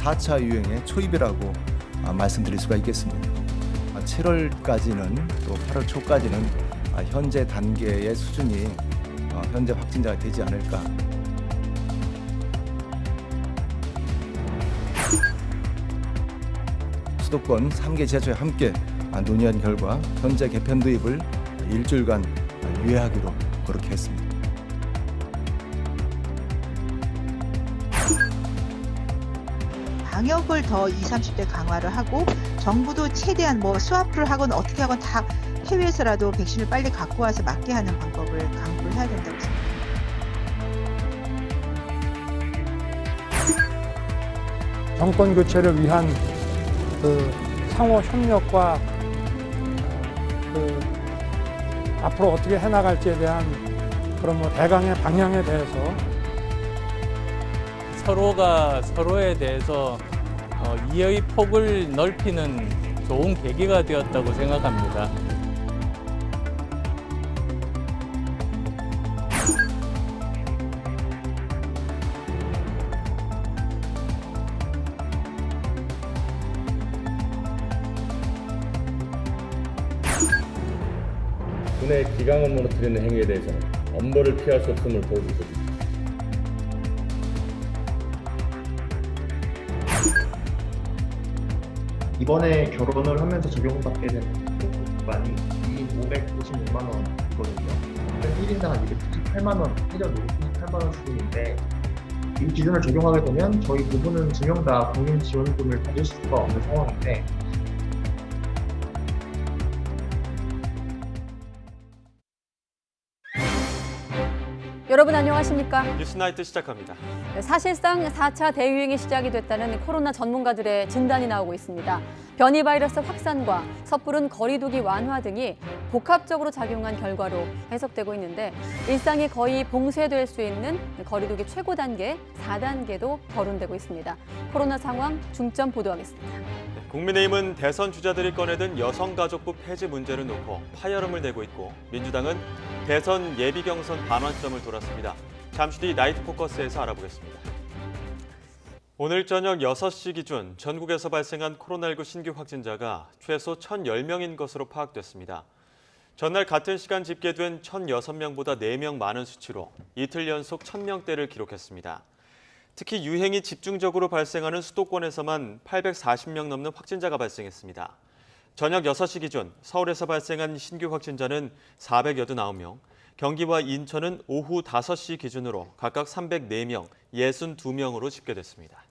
4차 유행의 초입이라고 말씀드릴 수가 있겠습니다. 7월까지는 또 8월 초까지는 현재 단계의 수준이 현재 확진자가 되지 않을까. 수도권 3개 지자체와 함께 논의한 결과 현재 개편 도입을 일주일간 유예하기로 그렇게 했습니다. 방역을 더 20, 30대 강화를 하고 정부도 최대한 스와프를 하건 어떻게 하건 다 해외에서라도 백신을 빨리 갖고 와서 맞게 하는 방법을 강구를 해야 된다고 생각합니다. 정권 교체를 위한 상호 협력과 앞으로 어떻게 해나갈지에 대한 그런 대강의 방향에 대해서 서로가 서로에 대해서 이해의 폭을 넓히는 좋은 계기가 되었다고 생각합니다. 군의 기강을 무너뜨리는 행위에 대해서는 엄벌을 피할 수 없음을 보여주고 있습니다. 이번에 결혼을 하면서 적용받게 된 기간이 2,596만 원이거든요. 1인당 298만 원, 1년 298만 원 수준인데 이 기준을 적용하게 되면 저희 부부는 두 명 다 국민지원금을 받을 수가 없는 상황인데 여러분 안녕하십니까? 뉴스나이트 시작합니다. 사실상 4차 대유행이 시작이 됐다는 코로나 전문가들의 진단이 나오고 있습니다. 변이 바이러스 확산과 섣부른 거리두기 완화 등이 복합적으로 작용한 결과로 해석되고 있는데 일상이 거의 봉쇄될 수 있는 거리두기 최고 단계 4단계도 거론되고 있습니다. 코로나 상황 중점 보도하겠습니다. 국민의힘은 대선 주자들이 꺼내든 여성가족부 폐지 문제를 놓고 파열음을 내고 있고 민주당은 대선 예비 경선 반환점을 돌았습니다. 잠시 뒤 나이트 포커스에서 알아보겠습니다. 오늘 저녁 6시 기준 전국에서 발생한 코로나19 신규 확진자가 최소 1,010명인 것으로 파악됐습니다. 전날 같은 시간 집계된 1,006명보다 4명 많은 수치로 이틀 연속 1,000명대를 기록했습니다. 특히 유행이 집중적으로 발생하는 수도권에서만 840명 넘는 확진자가 발생했습니다. 저녁 6시 기준 서울에서 발생한 신규 확진자는 489명, 경기와 인천은 오후 5시 기준으로 각각 304명, 62명으로 집계됐습니다.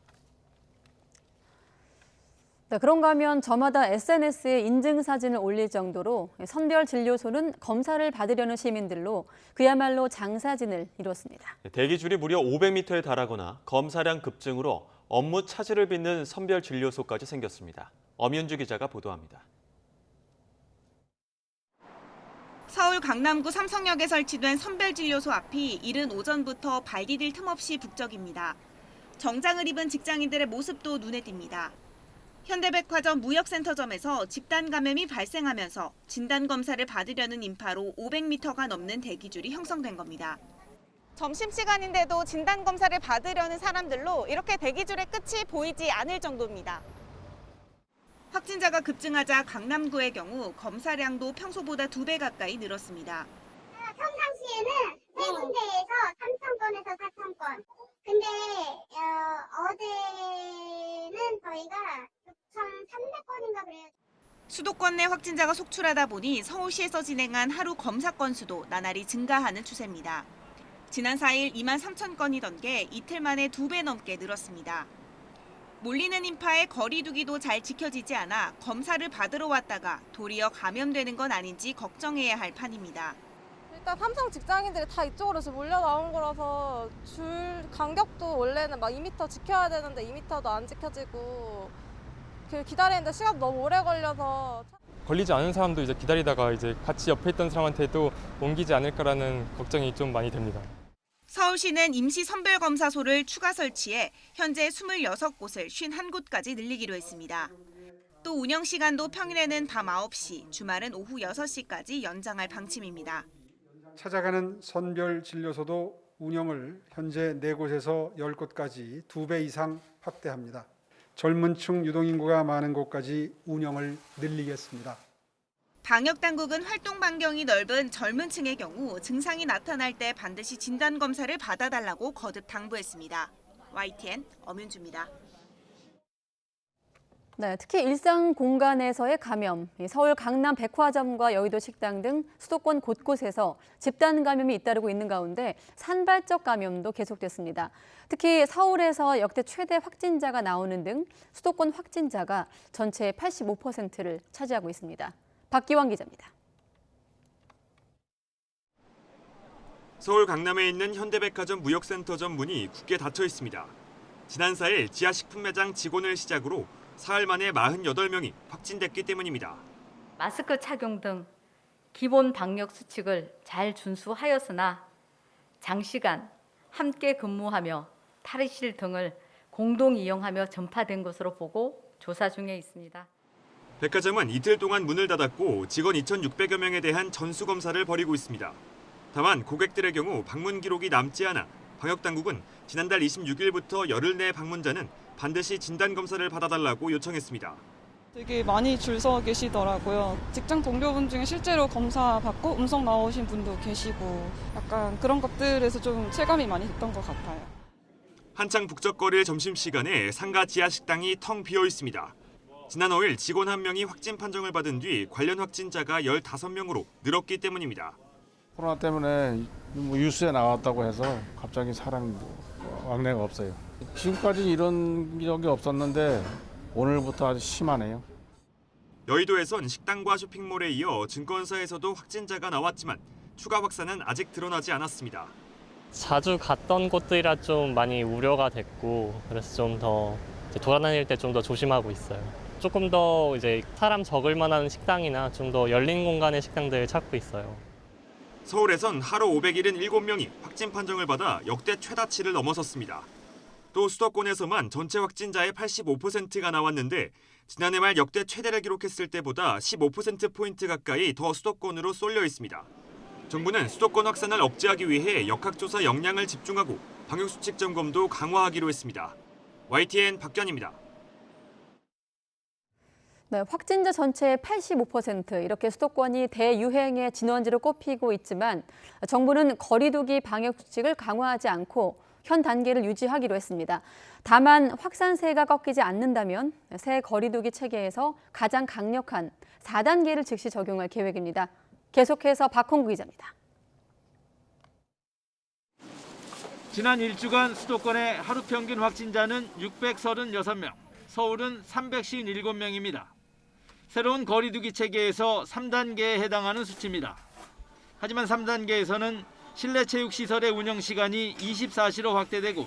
네, 그런가 하면 저마다 SNS에 인증 사진을 올릴 정도로 선별진료소는 검사를 받으려는 시민들로 그야말로 장사진을 이뤘습니다. 대기줄이 무려 500m에 달하거나 검사량 급증으로 업무 차질을 빚는 선별진료소까지 생겼습니다. 엄윤주 기자가 보도합니다. 서울 강남구 삼성역에 설치된 선별진료소 앞이 이른 오전부터 발 디딜 틈 없이 북적입니다. 정장을 입은 직장인들의 모습도 눈에 띕니다. 현대백화점 무역센터점에서 집단 감염이 발생하면서 진단검사를 받으려는 인파로 500m가 넘는 대기줄이 형성된 겁니다. 점심시간인데도 진단검사를 받으려는 사람들로 이렇게 대기줄의 끝이 보이지 않을 정도입니다. 확진자가 급증하자 강남구의 경우 검사량도 평소보다 2배 가까이 늘었습니다. 평상시에는 3군데에서 3,000건에서 4,000건. 근데 어제는 저희가 6,300건인가 그래요. 수도권 내 확진자가 속출하다 보니 서울시에서 진행한 하루 검사 건수도 나날이 증가하는 추세입니다. 지난 4일 23,000건이던 게 이틀 만에 2배 넘게 늘었습니다. 몰리는 인파의 거리 두기도 잘 지켜지지 않아 검사를 받으러 왔다가 도리어 감염되는 건 아닌지 걱정해야 할 판입니다. 일단 삼성 직장인들이 다 이쪽으로 몰려 나온 거라서 줄 간격도 원래는 막 2m 지켜야 되는데 2m도 안 지켜지고 기다리는데 시간도 너무 오래 걸려서 걸리지 않은 사람도 이제 기다리다가 이제 같이 옆에 있던 사람한테도 옮기지 않을까라는 걱정이 좀 많이 됩니다. 서울시는 임시 선별검사소를 추가 설치해 현재 26곳을 51곳까지 늘리기로 했습니다. 또 운영 시간도 평일에는 밤 9시, 주말은 오후 6시까지 연장할 방침입니다. 찾아가는 선별진료소도 운영을 현재 4곳에서 10곳까지 2배 이상 확대합니다. 젊은 층 유동인구가 많은 곳까지 운영을 늘리겠습니다. 방역당국은 활동 반경이 넓은 젊은 층의 경우 증상이 나타날 때 반드시 진단검사를 받아달라고 거듭 당부했습니다. YTN 엄윤주입니다. 네, 특히 일상 공간에서의 감염, 서울 강남 백화점과 여의도 식당 등 수도권 곳곳에서 집단 감염이 잇따르고 있는 가운데 산발적 감염도 계속됐습니다. 특히 서울에서 역대 최대 확진자가 나오는 등 수도권 확진자가 전체의 85%를 차지하고 있습니다. 박기환 기자입니다. 서울 강남에 있는 현대백화점 무역센터점 문이 굳게 닫혀 있습니다. 지난 4일 지하식품 매장 직원을 시작으로 사흘 만에 48명이 확진됐기 때문입니다. 마스크 착용 등 기본 방역 수칙을 잘 준수하였으나 장시간 함께 근무하며 탈의실 등을 공동 이용하며 전파된 것으로 보고 조사 중에 있습니다. 백화점은 이틀 동안 문을 닫았고 직원 2,600여 명에 대한 전수검사를 벌이고 있습니다. 다만 고객들의 경우 방문 기록이 남지 않아 방역당국은 지난달 26일부터 열흘 내 방문자는 반드시 진단검사를 받아달라고 요청했습니다. 되게 많이 줄 서 계시더라고요. 직장 동료분 중에 실제로 검사 받고 음성 나오신 분도 계시고 약간 그런 것들에서 좀 체감이 많이 됐던 것 같아요. 한창 북적거릴 점심시간에 상가 지하식당이 텅 비어 있습니다. 지난 5일 직원 1명이 확진 판정을 받은 뒤 관련 확진자가 15명으로 늘었기 때문입니다. 코로나 때문에 뉴스에 나왔다고 해서 갑자기 사람 왕래가 없어요. 지금까지 이런 적이 없었는데 오늘부터 아주 심하네요. 여의도에선 식당과 쇼핑몰에 이어 증권사에서도 확진자가 나왔지만 추가 확산은 아직 드러나지 않았습니다. 자주 갔던 곳들이라 좀 많이 우려가 됐고 그래서 좀 더 돌아다닐 때 좀 더 조심하고 있어요. 조금 더 이제 사람 적을 만한 식당이나 좀 더 열린 공간의 식당들을 찾고 있어요. 서울에선 하루 577명이 확진 판정을 받아 역대 최다치를 넘어섰습니다. 또 수도권에서만 전체 확진자의 85%가 나왔는데 지난해 말 역대 최대를 기록했을 때보다 15%포인트 가까이 더 수도권으로 쏠려 있습니다. 정부는 수도권 확산을 억제하기 위해 역학조사 역량을 집중하고 방역수칙 점검도 강화하기로 했습니다. YTN 박견입니다. 네, 확진자 전체의 85% 이렇게 수도권이 대유행의 진원지로 꼽히고 있지만 정부는 거리 두기 방역 수칙을 강화하지 않고 현 단계를 유지하기로 했습니다. 다만 확산세가 꺾이지 않는다면 새 거리 두기 체계에서 가장 강력한 4단계를 즉시 적용할 계획입니다. 계속해서 박홍구 기자입니다. 지난 일주간 수도권의 하루 평균 확진자는 636명, 서울은 357명입니다. 새로운 거리두기 체계에서 3단계에 해당하는 수치입니다. 하지만 3단계에서는 실내 체육시설의 운영 시간이 24시로 확대되고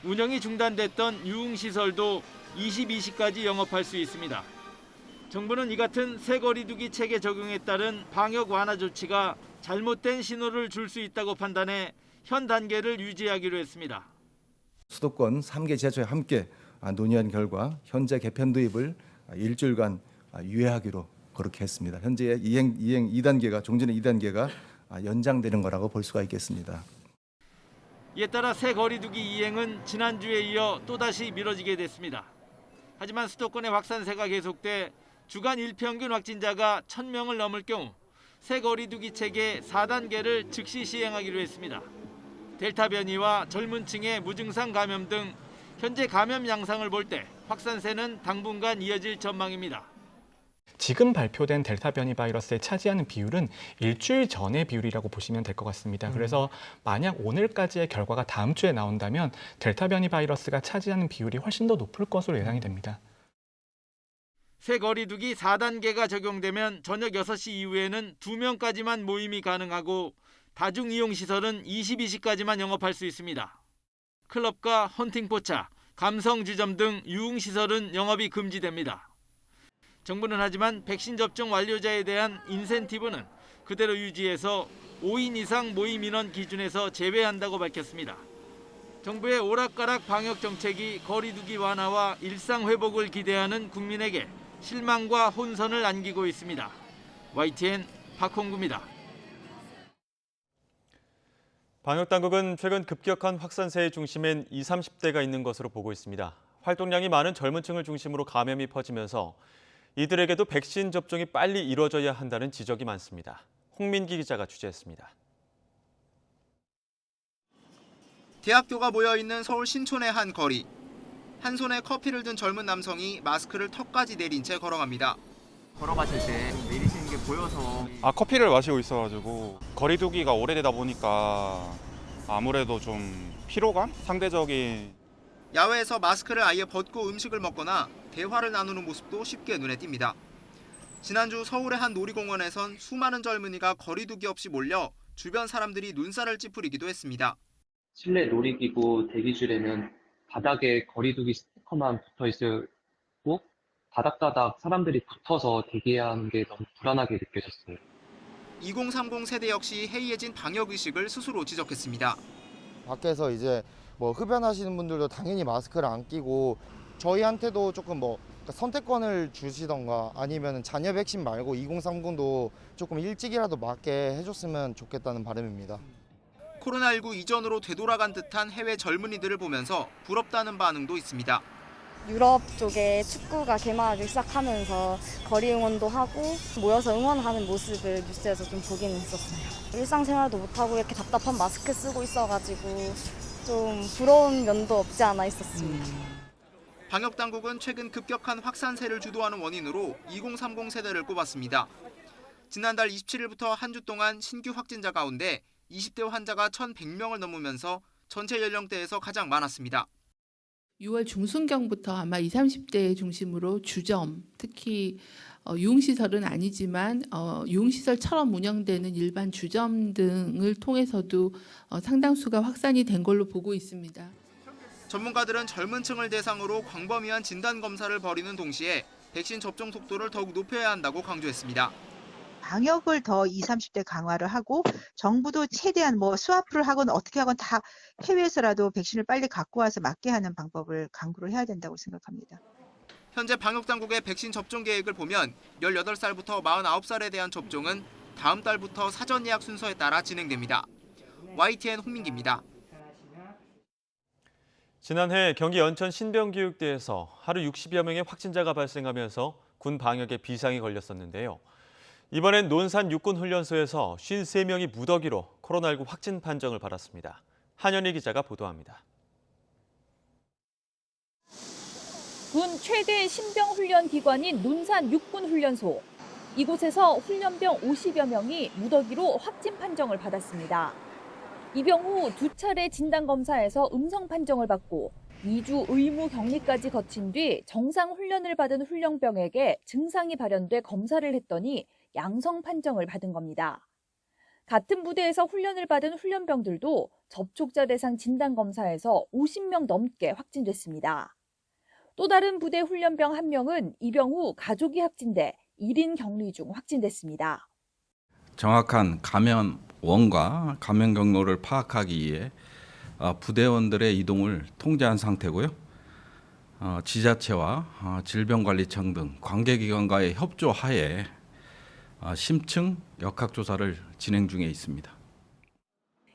운영이 중단됐던 유흥시설도 22시까지 영업할 수 있습니다. 정부는 이 같은 새 거리두기 체계 적용에 따른 방역 완화 조치가 잘못된 신호를 줄 수 있다고 판단해 현 단계를 유지하기로 했습니다. 수도권 3개 지자체와 함께 논의한 결과 현재 개편 도입을 일주일간 유예하기로 그렇게 했습니다. 현재 이행 2단계가 종전의 2단계가 연장되는 거라고 볼 수가 있겠습니다. 이에 따라 새 거리두기 이행은 지난주에 이어 또다시 미뤄지게 됐습니다. 하지만 수도권의 확산세가 계속돼 주간 일평균 확진자가 1,000명을 넘을 경우 새 거리두기 체계 4단계를 즉시 시행하기로 했습니다. 델타 변이와 젊은 층의 무증상 감염 등 현재 감염 양상을 볼 때 확산세는 당분간 이어질 전망입니다. 지금 발표된 델타 변이 바이러스에 차지하는 비율은 일주일 전의 비율이라고 보시면 될 것 같습니다. 그래서 만약 오늘까지의 결과가 다음 주에 나온다면 델타 변이 바이러스가 차지하는 비율이 훨씬 더 높을 것으로 예상이 됩니다. 새 거리두기 4단계가 적용되면 저녁 6시 이후에는 2명까지만 모임이 가능하고 다중이용시설은 22시까지만 영업할 수 있습니다. 클럽과 헌팅포차, 감성주점 등 유흥시설은 영업이 금지됩니다. 정부는 하지만 백신 접종 완료자에 대한 인센티브는 그대로 유지해서 5인 이상 모임 인원 기준에서 제외한다고 밝혔습니다. 정부의 오락가락 방역 정책이 거리두기 완화와 일상 회복을 기대하는 국민에게 실망과 혼선을 안기고 있습니다. YTN 박홍구입니다. 방역당국은 최근 급격한 확산세의 중심엔 20, 30대가 있는 것으로 보고 있습니다. 활동량이 많은 젊은 층을 중심으로 감염이 퍼지면서 이들에게도 백신 접종이 빨리 이루어져야 한다는 지적이 많습니다. 홍민기 기자가 취재했습니다. 대학교가 모여있는 서울 신촌의 한 거리. 한 손에 커피를 든 젊은 남성이 마스크를 턱까지 내린 채 걸어갑니다. 걸어가실 때 내리시는 게 보여서. 커피를 마시고 있어가지고 거리 두기가 오래되다 보니까 아무래도 좀 피로감? 상대적인. 야외에서 마스크를 아예 벗고 음식을 먹거나 대화를 나누는 모습도 쉽게 눈에 띕니다. 지난주 서울의 한 놀이공원에선 수많은 젊은이가 거리 두기 없이 몰려 주변 사람들이 눈살을 찌푸리기도 했습니다. 실내 놀이기구 대기실에는 바닥에 거리두기 스티커만 붙어 있고 다닥다닥 사람들이 붙어서 대기하는 게 너무 불안하게 느껴졌어요. 2030 세대 역시 해이해진 방역의식을 스스로 지적했습니다. 밖에서 이제 흡연하시는 분들도 당연히 마스크를 안 끼고 저희한테도 조금 선택권을 주시던가 아니면 자녀 백신 말고 2030도 조금 일찍이라도 맞게 해줬으면 좋겠다는 바람입니다. 코로나19 이전으로 되돌아간 듯한 해외 젊은이들을 보면서 부럽다는 반응도 있습니다. 유럽 쪽에 축구가 개막하기 시작하면서 거리 응원도 하고 모여서 응원하는 모습을 뉴스에서 좀 보긴 했었어요. 일상생활도 못하고 이렇게 답답한 마스크 쓰고 있어가지고 좀 부러운 면도 없지 않아 있었습니다. 방역당국은 최근 급격한 확산세를 주도하는 원인으로 2030 세대를 꼽았습니다. 지난달 27일부터 한 주 동안 신규 확진자 가운데 20대 환자가 1,100명을 넘으면서 전체 연령대에서 가장 많았습니다. 6월 중순경부터 아마 20, 30대 중심으로 주점, 특히 유흥시설은 아니지만 유흥시설처럼 운영되는 일반 주점 등을 통해서도 상당수가 확산이 된 걸로 보고 있습니다. 전문가들은 젊은 층을 대상으로 광범위한 진단검사를 벌이는 동시에 백신 접종 속도를 더욱 높여야 한다고 강조했습니다. 방역을 더 20, 30대 강화를 하고 정부도 최대한 스와프를 하건 어떻게 하건 다 해외에서라도 백신을 빨리 갖고 와서 맞게 하는 방법을 강구를 해야 된다고 생각합니다. 현재 방역당국의 백신 접종 계획을 보면 18살부터 49살에 대한 접종은 다음 달부터 사전 예약 순서에 따라 진행됩니다. YTN 홍민기입니다. 지난해 경기 연천 신병교육대에서 하루 60여 명의 확진자가 발생하면서 군 방역에 비상이 걸렸었는데요. 이번엔 논산 육군훈련소에서 53명이 무더기로 코로나19 확진 판정을 받았습니다. 한현희 기자가 보도합니다. 군 최대 신병훈련 기관인 논산 육군훈련소. 이곳에서 훈련병 50여 명이 무더기로 확진 판정을 받았습니다. 입영 후 2차례 진단검사에서 음성 판정을 받고 2주 의무 격리까지 거친 뒤 정상 훈련을 받은 훈련병에게 증상이 발현돼 검사를 했더니 양성 판정을 받은 겁니다. 같은 부대에서 훈련을 받은 훈련병들도 접촉자 대상 진단검사에서 50명 넘게 확진됐습니다. 또 다른 부대 훈련병 1명은 입영 후 가족이 확진돼 1인 격리 중 확진됐습니다. 정확한 감염원과 감염 경로를 파악하기 위해 부대원들의 이동을 통제한 상태고요. 지자체와 질병관리청 등 관계기관과의 협조하에 심층 역학조사를 진행 중에 있습니다.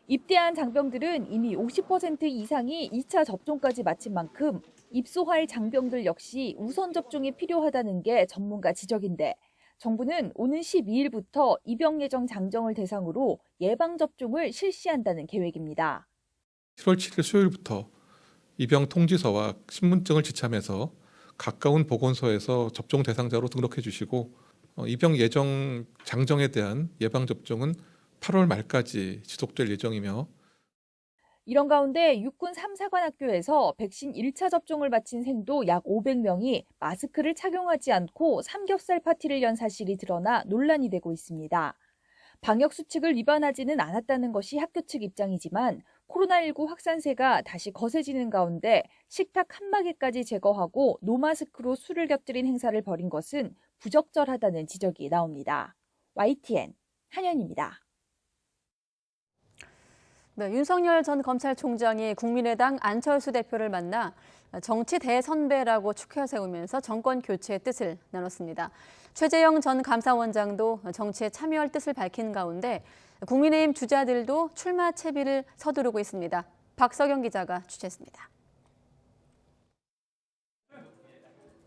입대한 장병들은 이미 50% 이상이 2차 접종까지 마친 만큼 입소할 장병들 역시 우선 접종이 필요하다는 게 전문가 지적인데 정부는 오는 12일부터 입영 예정 장정을 대상으로 예방접종을 실시한다는 계획입니다. 7월 7일 수요일부터 입영 통지서와 신분증을 지참해서 가까운 보건소에서 접종 대상자로 등록해 주시고 입영 예정 장정에 대한 예방접종은 8월 말까지 지속될 예정이며 이런 가운데 육군 3사관학교에서 백신 1차 접종을 마친 생도 약 500명이 마스크를 착용하지 않고 삼겹살 파티를 연 사실이 드러나 논란이 되고 있습니다. 방역 수칙을 위반하지는 않았다는 것이 학교 측 입장이지만 코로나19 확산세가 다시 거세지는 가운데 식탁 칸막이까지 제거하고 노마스크로 술을 곁들인 행사를 벌인 것은 부적절하다는 지적이 나옵니다. YTN 한현입니다. 네, 윤석열 전 검찰총장이 국민의당 안철수 대표를 만나 정치 대선배라고 축켜 세우면서 정권 교체의 뜻을 나눴습니다. 최재형 전 감사원장도 정치에 참여할 뜻을 밝힌 가운데 국민의힘 주자들도 출마 채비를 서두르고 있습니다. 박석영 기자가 취재했습니다.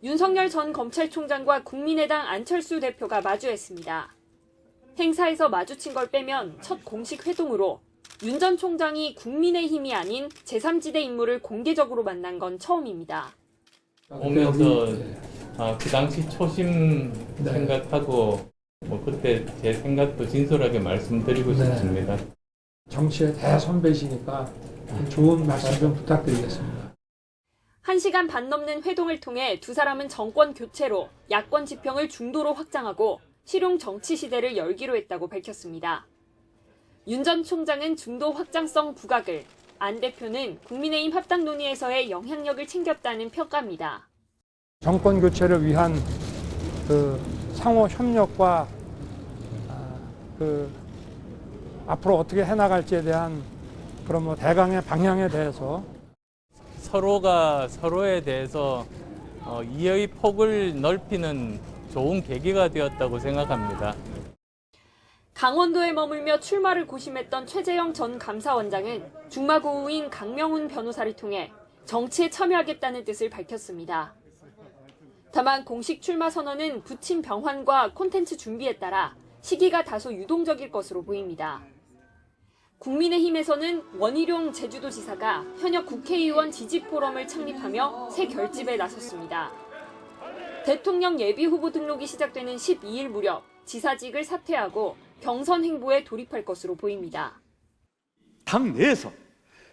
윤석열 전 검찰총장과 국민의당 안철수 대표가 마주했습니다. 행사에서 마주친 걸 빼면 첫 공식 회동으로 윤 전 총장이 국민의힘이 아닌 제3지대 인물을 공개적으로 만난 건 처음입니다. 오면서 그 당시 초심 생각하고 그때 제 생각도 진솔하게 말씀드리고 싶습니다. 정치의 대선배시니까 좋은 말씀 좀 부탁드리겠습니다. 1시간 반 넘는 회동을 통해 두 사람은 정권 교체로 야권 지평을 중도로 확장하고 실용 정치 시대를 열기로 했다고 밝혔습니다. 윤 전 총장은 중도 확장성 부각을, 안 대표는 국민의힘 합당 논의에서의 영향력을 챙겼다는 평가입니다. 정권 교체를 위한 그 상호 협력과 그 앞으로 어떻게 해나갈지에 대한 그런 뭐 대강의 방향에 대해서 서로가 서로에 대해서 이해의 폭을 넓히는 좋은 계기가 되었다고 생각합니다. 강원도에 머물며 출마를 고심했던 최재형 전 감사원장은 중마고우인 강명훈 변호사를 통해 정치에 참여하겠다는 뜻을 밝혔습니다. 다만 공식 출마 선언은 부친 병환과 콘텐츠 준비에 따라 시기가 다소 유동적일 것으로 보입니다. 국민의힘에서는 원희룡 제주도지사가 현역 국회의원 지지포럼을 창립하며 새 결집에 나섰습니다. 대통령 예비후보 등록이 시작되는 12일 무렵 지사직을 사퇴하고 경선 행보에 돌입할 것으로 보입니다. 당 내에서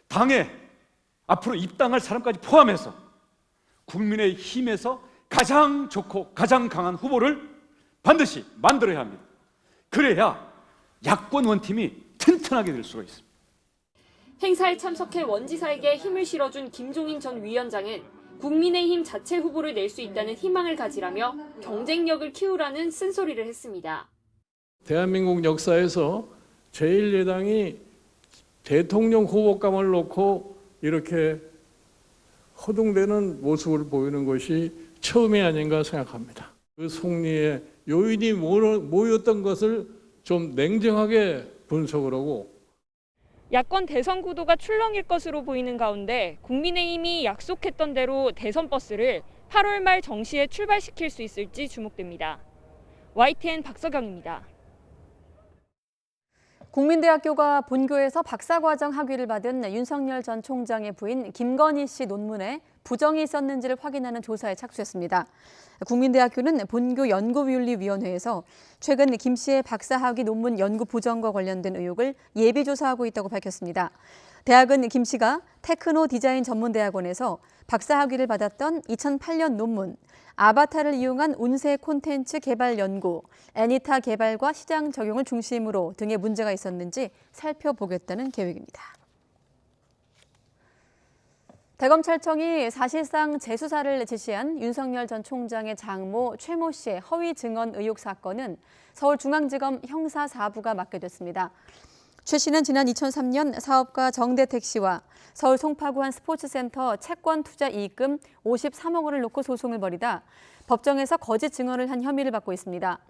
당에 앞으로 입당할 사람까지 포함해서 국민의힘에서 가장 좋고 가장 강한 후보를 반드시 만들어야 합니다. 그래야 야권 원팀이 튼튼하게 될 수가 있습니다. 행사에 참석해 원지사에게 힘을 실어준 김종인 전 위원장은 국민의힘 자체 후보를 낼 수 있다는 희망을 가지라며 경쟁력을 키우라는 쓴소리를 했습니다. 대한민국 역사에서 제1야당이 대통령 후보감을 놓고 이렇게 허둥대는 모습을 보이는 것이 처음이 아닌가 생각합니다. 그 승리의 요인이 뭐였던 것을 좀 냉정하게 분석을 하고 야권 대선 구도가 출렁일 것으로 보이는 가운데 국민의힘이 약속했던 대로 대선 버스를 8월 말 정시에 출발시킬 수 있을지 주목됩니다. YTN 박서경입니다. 국민대학교가 본교에서 박사과정 학위를 받은 윤석열 전 총장의 부인 김건희 씨 논문에 부정이 있었는지를 확인하는 조사에 착수했습니다. 국민대학교는 본교 연구윤리위원회에서 최근 김 씨의 박사학위 논문 연구 부정과 관련된 의혹을 예비조사하고 있다고 밝혔습니다. 대학은 김 씨가 테크노 디자인 전문대학원에서 박사학위를 받았던 2008년 논문, 아바타를 이용한 운세 콘텐츠 개발 연구, 애니타 개발과 시장 적용을 중심으로 등의 문제가 있었는지 살펴보겠다는 계획입니다. 대검찰청이 사실상 재수사를 지시한 윤석열 전 총장의 장모 최모 씨의 허위 증언 의혹 사건은 서울중앙지검 형사 4부가 맡게 됐습니다. 최 씨는 지난 2003년 사업가 정대택 씨와 서울 송파구 한 스포츠센터 채권 투자 이익금 53억 원을 놓고 소송을 벌이다 법정에서 거짓 증언을 한 혐의를 받고 있습니다.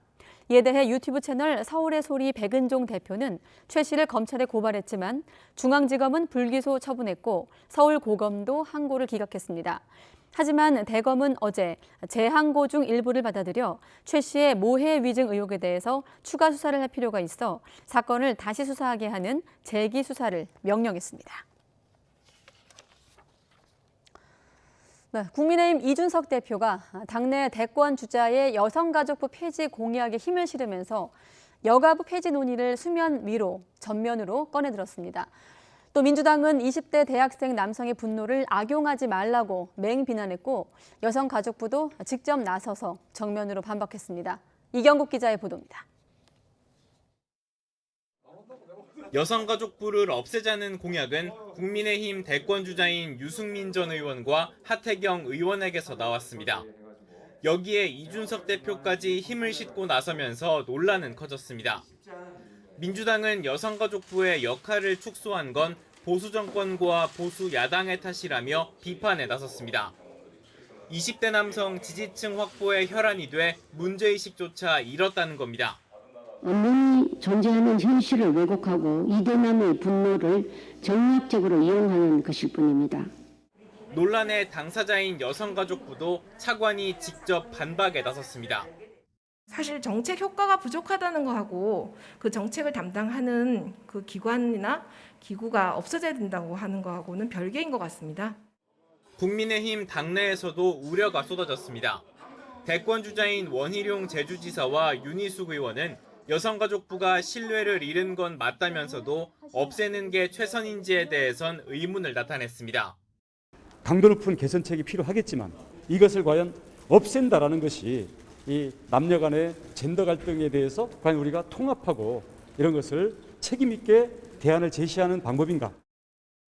이에 대해 유튜브 채널 서울의 소리 백은종 대표는 최 씨를 검찰에 고발했지만 중앙지검은 불기소 처분했고 서울고검도 항고를 기각했습니다. 하지만 대검은 어제 재항고 중 일부를 받아들여 최 씨의 모해 위증 의혹에 대해서 추가 수사를 할 필요가 있어 사건을 다시 수사하게 하는 재기 수사를 명령했습니다. 네, 국민의힘 이준석 대표가 당내 대권 주자의 여성가족부 폐지 공약에 힘을 실으면서 여가부 폐지 논의를 수면 위로 전면으로 꺼내들었습니다. 또 민주당은 20대 대학생 남성의 분노를 악용하지 말라고 맹비난했고 여성가족부도 직접 나서서 정면으로 반박했습니다. 이경국 기자의 보도입니다. 여성가족부를 없애자는 공약은 국민의힘 대권주자인 유승민 전 의원과 하태경 의원에게서 나왔습니다. 여기에 이준석 대표까지 힘을 싣고 나서면서 논란은 커졌습니다. 민주당은 여성가족부의 역할을 축소한 건 보수 정권과 보수 야당의 탓이라며 비판에 나섰습니다. 20대 남성 지지층 확보에 혈안이 돼 문제의식조차 잃었다는 겁니다. 언론이 존재하는 현실을 왜곡하고 이대남의 분노를 정략적으로 이용하는 것일 뿐입니다. 논란의 당사자인 여성가족부도 차관이 직접 반박에 나섰습니다. 사실 정책 효과가 부족하다는 거하고 그 정책을 담당하는 그 기관이나 기구가 없어져야 된다고 하는 거하고는 별개인 것 같습니다. 국민의힘 당내에서도 우려가 쏟아졌습니다. 대권주자인 원희룡 제주지사와 윤희숙 의원은 여성가족부가 신뢰를 잃은 건 맞다면서도 없애는 게 최선인지에 대해선 의문을 나타냈습니다. 강도 높은 개선책이 필요하겠지만 이것을 과연 없앤다라는 것이 이 남녀 간의 젠더 갈등에 대해서 과연 우리가 통합하고 이런 것을 책임 있게 대안을 제시하는 방법인가?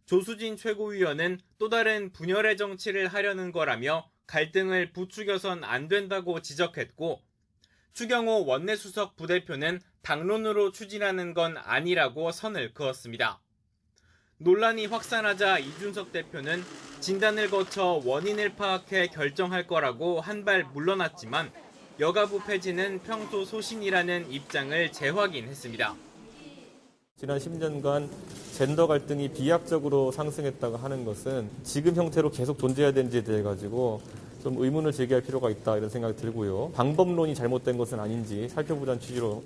조수진 최고위원은 또 다른 분열의 정치를 하려는 거라며 갈등을 부추겨선 안 된다고 지적했고, 추경호 원내수석 부대표는 당론으로 추진하는 건 아니라고 선을 그었습니다. 논란이 확산하자 이준석 대표는 진단을 거쳐 원인을 파악해 결정할 거라고 한 발 물러났지만 여가부 폐지는 평소 소신이라는 입장을 재확인했습니다. 지난 10년간 젠더 갈등이 비약적으로 상승했다고 하는 것은 지금 형태로 계속 존재해야 되는지에 대해 가지고 좀 의문을 제기할 필요가 있다 이런 생각이 들고요. 방법론이 잘못된 것은 아닌지 살펴보자는 취지로.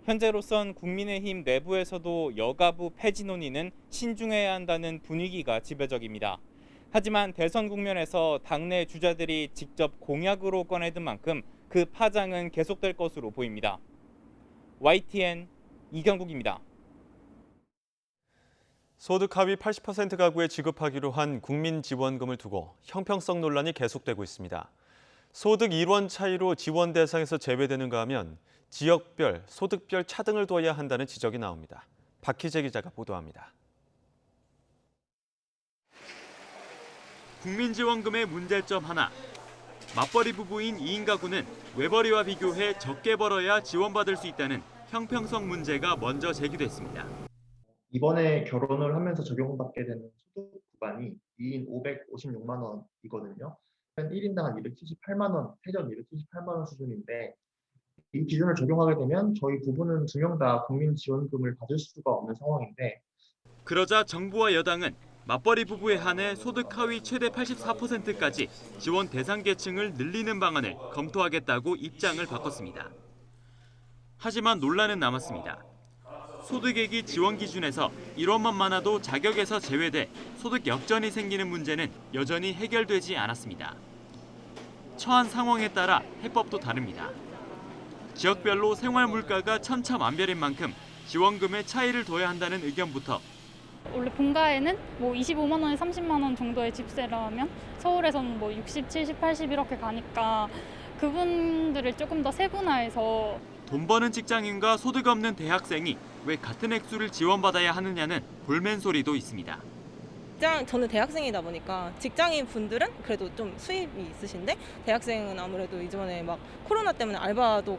현재로선 국민의힘 내부에서도 여가부 폐지 논의는 신중해야 한다는 분위기가 지배적입니다. 하지만 대선 국면에서 당내 주자들이 직접 공약으로 꺼내든 만큼 그 파장은 계속될 것으로 보입니다. YTN 이경국입니다. 소득 하위 80% 가구에 지급하기로 한 국민지원금을 두고 형평성 논란이 계속되고 있습니다. 소득 1원 차이로 지원 대상에서 제외되는가 하면 지역별, 소득별 차등을 둬야 한다는 지적이 나옵니다. 박희재 기자가 보도합니다. 국민지원금의 문제점 하나. 맞벌이 부부인 2인 가구는 외벌이와 비교해 적게 벌어야 지원받을 수 있다는 형평성 문제가 먼저 제기됐습니다. 이번에 결혼을 하면서 적용받게 되는 소득 구간이 2인 556만 원이거든요. 1인당 한 278만 원, 세전 278만 원 수준인데 이 기준을 적용하게 되면 저희 부부는 2명 다 국민지원금을 받을 수가 없는 상황인데, 그러자 정부와 여당은 맞벌이 부부에 한해 소득 하위 최대 84%까지 지원 대상 계층을 늘리는 방안을 검토하겠다고 입장을 바꿨습니다. 하지만 논란은 남았습니다. 소득액이 지원 기준에서 1원만 많아도 자격에서 제외돼 소득 역전이 생기는 문제는 여전히 해결되지 않았습니다. 처한 상황에 따라 해법도 다릅니다. 지역별로 생활 물가가 천차만별인 만큼 지원금에 차이를 둬야 한다는 의견부터 원래 본가에는 뭐 25만 원에 30만 원 정도의 집세라면 서울에서는 뭐 60, 70, 80 이렇게 가니까 그분들을 조금 더 세분화해서 돈 버는 직장인과 소득 없는 대학생이 왜 같은 액수를 지원받아야 하느냐는 볼멘 소리도 있습니다. 저는 대학생이다 보니까 직장인 분들은 그래도 좀 수입이 있으신데 대학생은 아무래도 이전에 막 코로나 때문에 알바도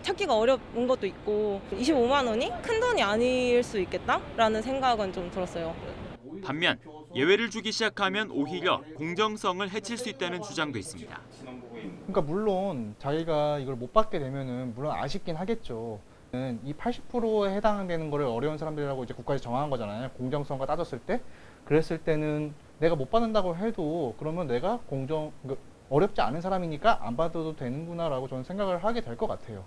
찾기가 어려운 것도 있고 25만 원이 큰 돈이 아닐 수 있겠다라는 생각은 좀 들었어요. 반면 예외를 주기 시작하면 오히려 공정성을 해칠 수 있다는 주장도 있습니다. 그러니까 물론 자기가 이걸 못 받게 되면은 물론 아쉽긴 하겠죠. 이 80%에 해당되는 거를 어려운 사람들이라고 이제 국가에서 정한 거잖아요. 공정성과 따졌을 때. 그랬을 때는 내가 못 받는다고 해도 그러면 내가 어렵지 않은 사람이니까 안 받아도 되는구나라고 저는 생각을 하게 될 것 같아요.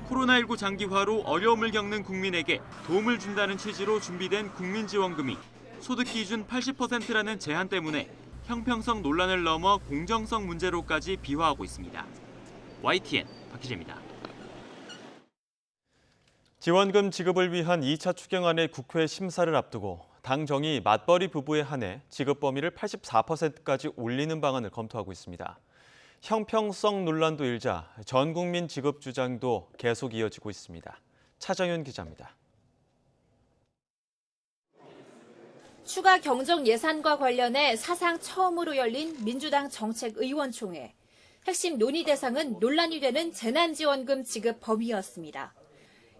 코로나19 장기화로 어려움을 겪는 국민에게 도움을 준다는 취지로 준비된 국민지원금이 소득 기준 80%라는 제한 때문에 형평성 논란을 넘어 공정성 문제로까지 비화하고 있습니다. YTN 박희재입니다. 지원금 지급을 위한 2차 추경안의 국회 심사를 앞두고 당정이 맞벌이 부부에 한해 지급 범위를 84%까지 올리는 방안을 검토하고 있습니다. 형평성 논란도 일자 전 국민 지급 주장도 계속 이어지고 있습니다. 차정윤 기자입니다. 추가 경정 예산과 관련해 사상 처음으로 열린 민주당 정책의원총회. 핵심 논의 대상은 논란이 되는 재난지원금 지급 범위였습니다.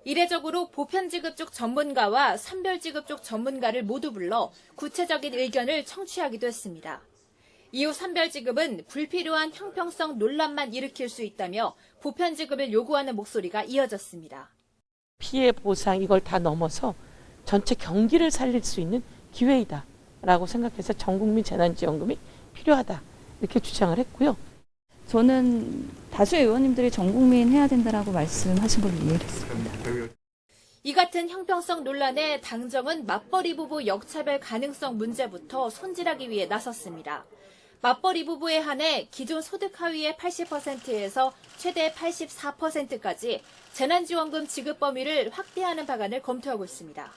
이례적으로 보편지급 쪽 전문가와 선별지급 쪽 전문가를 모두 불러 구체적인 의견을 청취하기도 했습니다. 이후 선별지급은 불필요한 형평성 논란만 일으킬 수 있다며 보편지급을 요구하는 목소리가 이어졌습니다. 피해 보상 이걸 다 넘어서 전체 경기를 살릴 수 있는 기회이다 필요하다라고 생각해서 전국민 재난지원금이 필요하다 이렇게 주장을 했고요. 저는 다수 의원님들이 전국민 해야 된다라고 말씀하신 걸로 이해를 했습니다. 이 같은 형평성 논란에 당정은 맞벌이 부부 역차별 가능성 문제부터 손질하기 위해 나섰습니다. 맞벌이 부부에 한해 기존 소득 하위의 80%에서 최대 84%까지 재난지원금 지급 범위를 확대하는 방안을 검토하고 있습니다.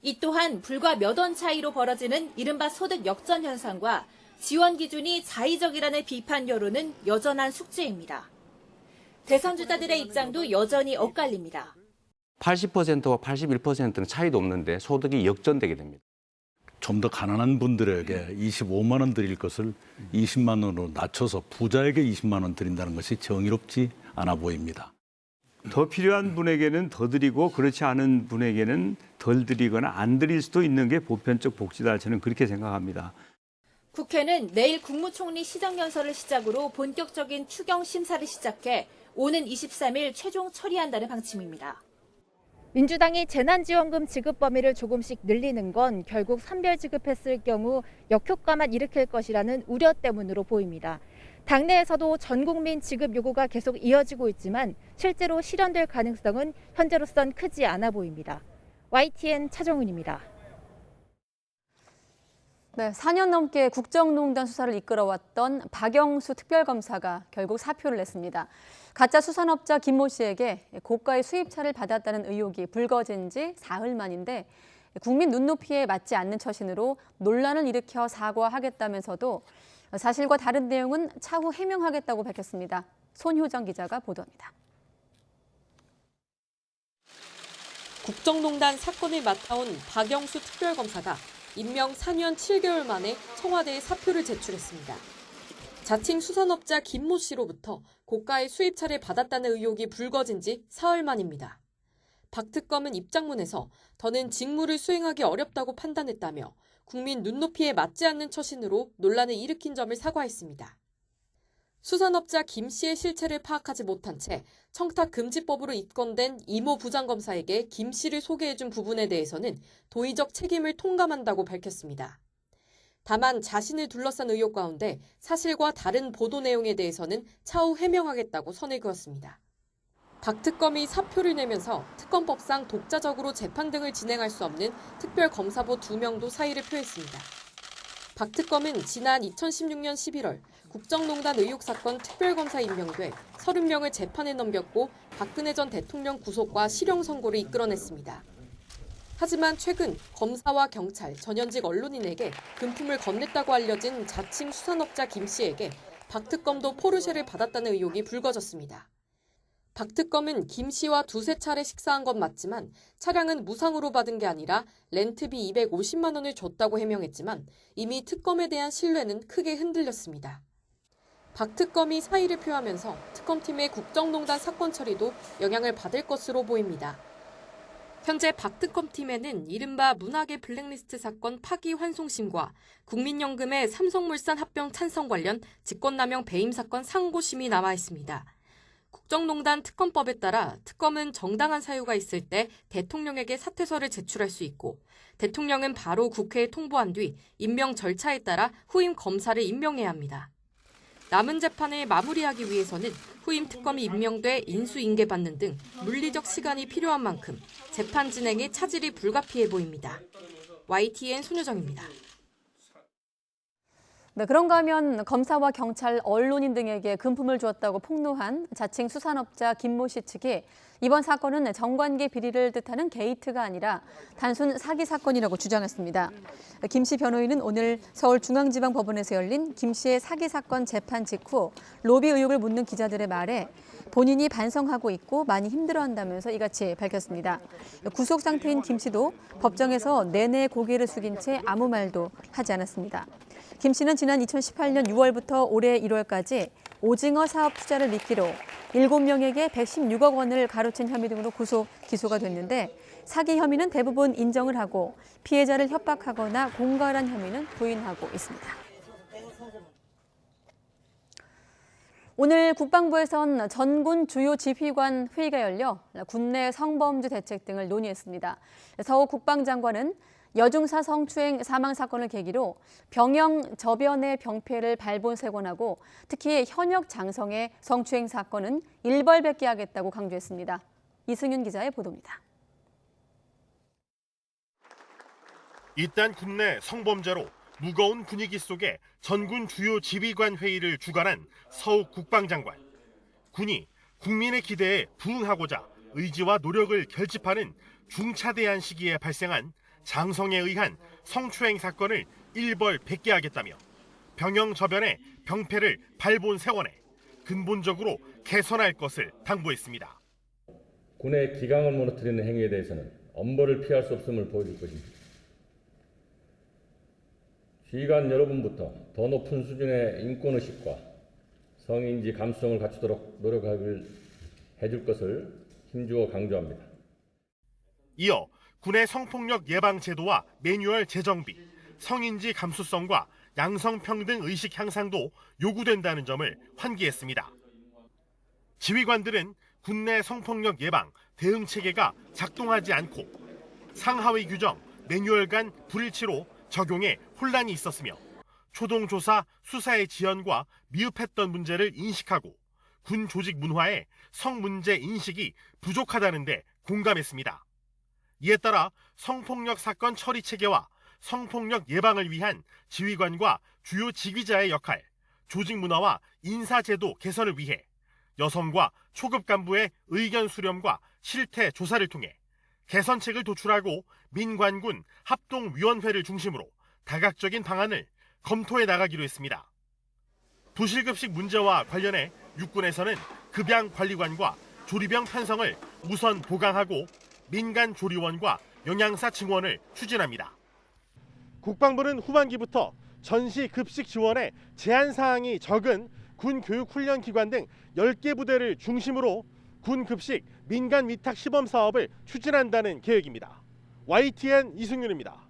이 또한 불과 몇 원 차이로 벌어지는 이른바 소득 역전 현상과 지원 기준이 자의적이라는 비판 여론은 여전한 숙제입니다. 대선 주자들의 입장도 여전히 엇갈립니다. 80%와 81%는 차이도 없는데 소득이 역전되게 됩니다. 좀 더 가난한 분들에게 25만 원 드릴 것을 20만 원으로 낮춰서 부자에게 20만 원 드린다는 것이 정의롭지 않아 보입니다. 더 필요한 분에게는 더 드리고 그렇지 않은 분에게는 덜 드리거나 안 드릴 수도 있는 게 보편적 복지다. 저는 그렇게 생각합니다. 국회는 내일 국무총리 시정연설을 시작으로 본격적인 추경 심사를 시작해 오는 23일 최종 처리한다는 방침입니다. 민주당이 재난지원금 지급 범위를 조금씩 늘리는 건 결국 선별 지급했을 경우 역효과만 일으킬 것이라는 우려 때문으로 보입니다. 당내에서도 전 국민 지급 요구가 계속 이어지고 있지만 실제로 실현될 가능성은 현재로선 크지 않아 보입니다. YTN 차정은입니다. 네, 4년 넘게 국정농단 수사를 이끌어왔던 박영수 특별검사가 결국 사표를 냈습니다. 가짜 수산업자 김모 씨에게 고가의 수입차를 받았다는 의혹이 불거진 지 사흘 만인데 국민 눈높이에 맞지 않는 처신으로 논란을 일으켜 사과하겠다면서도 사실과 다른 내용은 차후 해명하겠다고 밝혔습니다. 손효정 기자가 보도합니다. 국정농단 사건을 맡아온 박영수 특별검사가 임명 4년 7개월 만에 청와대에 사표를 제출했습니다. 자칭 수산업자 김모 씨로부터 고가의 수입차를 받았다는 의혹이 불거진 지 사흘 만입니다. 박 특검은 입장문에서 더는 직무를 수행하기 어렵다고 판단했다며 국민 눈높이에 맞지 않는 처신으로 논란을 일으킨 점을 사과했습니다. 수산업자 김 씨의 실체를 파악하지 못한 채 청탁금지법으로 입건된 이모 부장검사에게 김 씨를 소개해준 부분에 대해서는 도의적 책임을 통감한다고 밝혔습니다. 다만 자신을 둘러싼 의혹 가운데 사실과 다른 보도 내용에 대해서는 차후 해명하겠다고 선을 그었습니다. 박 특검이 사표를 내면서 특검법상 독자적으로 재판 등을 진행할 수 없는 특별검사보 2명도 사의를 표했습니다. 박 특검은 지난 2016년 11월 국정농단 의혹 사건 특별검사 임명돼 30명을 재판에 넘겼고 박근혜 전 대통령 구속과 실형 선고를 이끌어냈습니다. 하지만 최근 검사와 경찰, 전현직 언론인에게 금품을 건넸다고 알려진 자칭 수산업자 김 씨에게 박 특검도 포르쉐를 받았다는 의혹이 불거졌습니다. 박 특검은 김 씨와 두세 차례 식사한 건 맞지만 차량은 무상으로 받은 게 아니라 렌트비 250만 원을 줬다고 해명했지만 이미 특검에 대한 신뢰는 크게 흔들렸습니다. 박 특검이 사의를 표하면서 특검팀의 국정농단 사건 처리도 영향을 받을 것으로 보입니다. 현재 박 특검팀에는 이른바 문학의 블랙리스트 사건 파기환송심과 국민연금의 삼성물산 합병 찬성 관련 직권남용 배임 사건 상고심이 남아 있습니다. 국정농단 특검법에 따라 특검은 정당한 사유가 있을 때 대통령에게 사퇴서를 제출할 수 있고 대통령은 바로 국회에 통보한 뒤 임명 절차에 따라 후임 검사를 임명해야 합니다. 남은 재판을 마무리하기 위해서는 후임 특검이 임명돼 인수인계받는 등 물리적 시간이 필요한 만큼 재판 진행에 차질이 불가피해 보입니다. YTN 손효정입니다. 네, 그런가 하면 검사와 경찰, 언론인 등에게 금품을 주었다고 폭로한 자칭 수산업자 김모 씨 측이 이번 사건은 정관계 비리를 뜻하는 게이트가 아니라 단순 사기 사건이라고 주장했습니다. 김 씨 변호인은 오늘 서울중앙지방법원에서 열린 김 씨의 사기 사건 재판 직후 로비 의혹을 묻는 기자들의 말에 본인이 반성하고 있고 많이 힘들어한다면서 이같이 밝혔습니다. 구속 상태인 김 씨도 법정에서 내내 고개를 숙인 채 아무 말도 하지 않았습니다. 김 씨는 지난 2018년 6월부터 올해 1월까지 오징어 사업 투자를 미끼로 7명에게 116억 원을 가로챈 혐의 등으로 구속, 기소가 됐는데 사기 혐의는 대부분 인정을 하고 피해자를 협박하거나 공갈한 혐의는 부인하고 있습니다. 오늘 국방부에선 전군 주요 지휘관 회의가 열려 군내 성범죄 대책 등을 논의했습니다. 서 국방장관은 여중사 성추행 사망 사건을 계기로 병영 저변의 병폐를 발본색원하고 특히 현역 장성의 성추행 사건은 일벌백계하겠다고 강조했습니다. 이승윤 기자의 보도입니다. 이딴 국내 성범죄로 무거운 분위기 속에 전군 주요 지휘관 회의를 주관한 서욱 국방장관. 군이 국민의 기대에 부응하고자 의지와 노력을 결집하는 중차대한 시기에 발생한 장성에 의한 성추행 사건을 일벌백계하겠다며 병영 저변의 병폐를 발본색원해 근본적으로 개선할 것을 당부했습니다. 군의 기강을 무너뜨리는 행위에 대해서는 엄벌을 피할 수 없음을 보여줄 것입니다. 지휘관 여러분부터 더 높은 수준의 인권의식과 성인지 감수성을 갖추도록 노력을 해줄 것을 힘주어 강조합니다. 이어 군의 성폭력 예방 제도와 매뉴얼 재정비, 성인지 감수성과 양성평등 의식 향상도 요구된다는 점을 환기했습니다. 지휘관들은 군내 성폭력 예방 대응 체계가 작동하지 않고 상하위 규정, 매뉴얼 간 불일치로 적용에 혼란이 있었으며 초동조사 수사의 지연과 미흡했던 문제를 인식하고 군 조직 문화에 성문제 인식이 부족하다는 데 공감했습니다. 이에 따라 성폭력 사건 처리 체계와 성폭력 예방을 위한 지휘관과 주요 지휘자의 역할, 조직 문화와 인사제도 개선을 위해 여성과 초급 간부의 의견 수렴과 실태 조사를 통해 개선책을 도출하고 민관군 합동위원회를 중심으로 다각적인 방안을 검토해 나가기로 했습니다. 부실급식 문제와 관련해 육군에서는 급양관리관과 조리병 편성을 우선 보강하고 민간 조리원과 영양사 증원을 추진합니다. 국방부는 후반기부터 전시 급식 지원에 제한 사항이 적은 군 교육훈련기관 등 10개 부대를 중심으로 군 급식 민간 위탁 시범 사업을 추진한다는 계획입니다. YTN 이승윤입니다.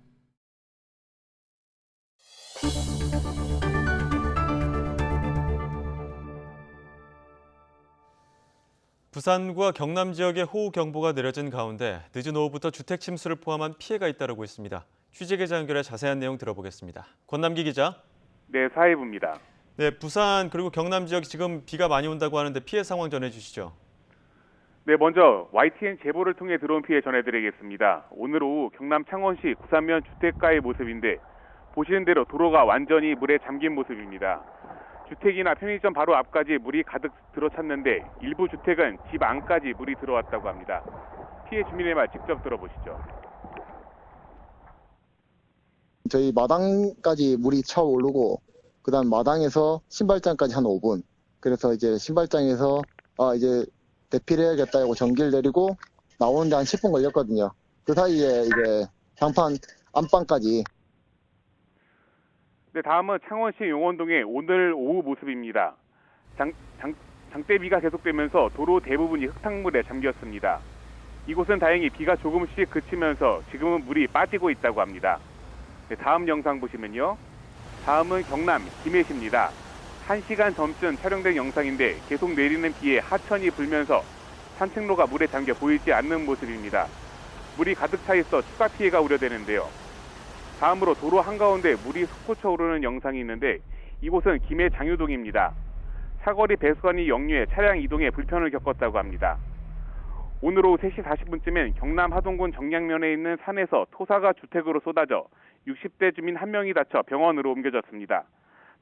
부산과 경남 지역에 호우경보가 내려진 가운데 늦은 오후부터 주택 침수를 포함한 피해가 잇따르고 있습니다. 취재기자 연결해 자세한 내용 들어보겠습니다. 권남기 기자. 네, 사회부입니다. 네, 부산 그리고 경남 지역 지금 비가 많이 온다고 하는데 피해 상황 전해주시죠. 네, 먼저 YTN 제보를 통해 들어온 피해 전해드리겠습니다. 오늘 오후 경남 창원시 구산면 주택가의 모습인데 보시는 대로 도로가 완전히 물에 잠긴 모습입니다. 주택이나 편의점 바로 앞까지 물이 가득 들어찼는데 일부 주택은 집 안까지 물이 들어왔다고 합니다. 피해 주민의 말 직접 들어보시죠. 저희 마당까지 물이 차오르고 그다음 마당에서 신발장까지 한 5분. 그래서 이제 신발장에서 이제 대피를 해야겠다고 전기를 내리고 나오는데 한 10분 걸렸거든요. 그 사이에 이제 장판 안방까지. 네, 다음은 창원시 용원동의 오늘 오후 모습입니다. 장대비가 계속되면서 도로 대부분이 흙탕물에 잠겼습니다. 이곳은 다행히 비가 조금씩 그치면서 지금은 물이 빠지고 있다고 합니다. 네, 다음 영상 보시면요. 다음은 경남 김해시입니다. 1시간 전쯤 촬영된 영상인데 계속 내리는 비에 하천이 불면서 산책로가 물에 잠겨 보이지 않는 모습입니다. 물이 가득 차 있어 추가 피해가 우려되는데요. 다음으로 도로 한가운데 물이 솟구쳐 오르는 영상이 있는데 이곳은 김해 장유동입니다. 사거리 배수관이 역류해 차량 이동에 불편을 겪었다고 합니다. 오늘 오후 3시 40분쯤엔 경남 하동군 정량면에 있는 산에서 토사가 주택으로 쏟아져 60대 주민 1명이 다쳐 병원으로 옮겨졌습니다.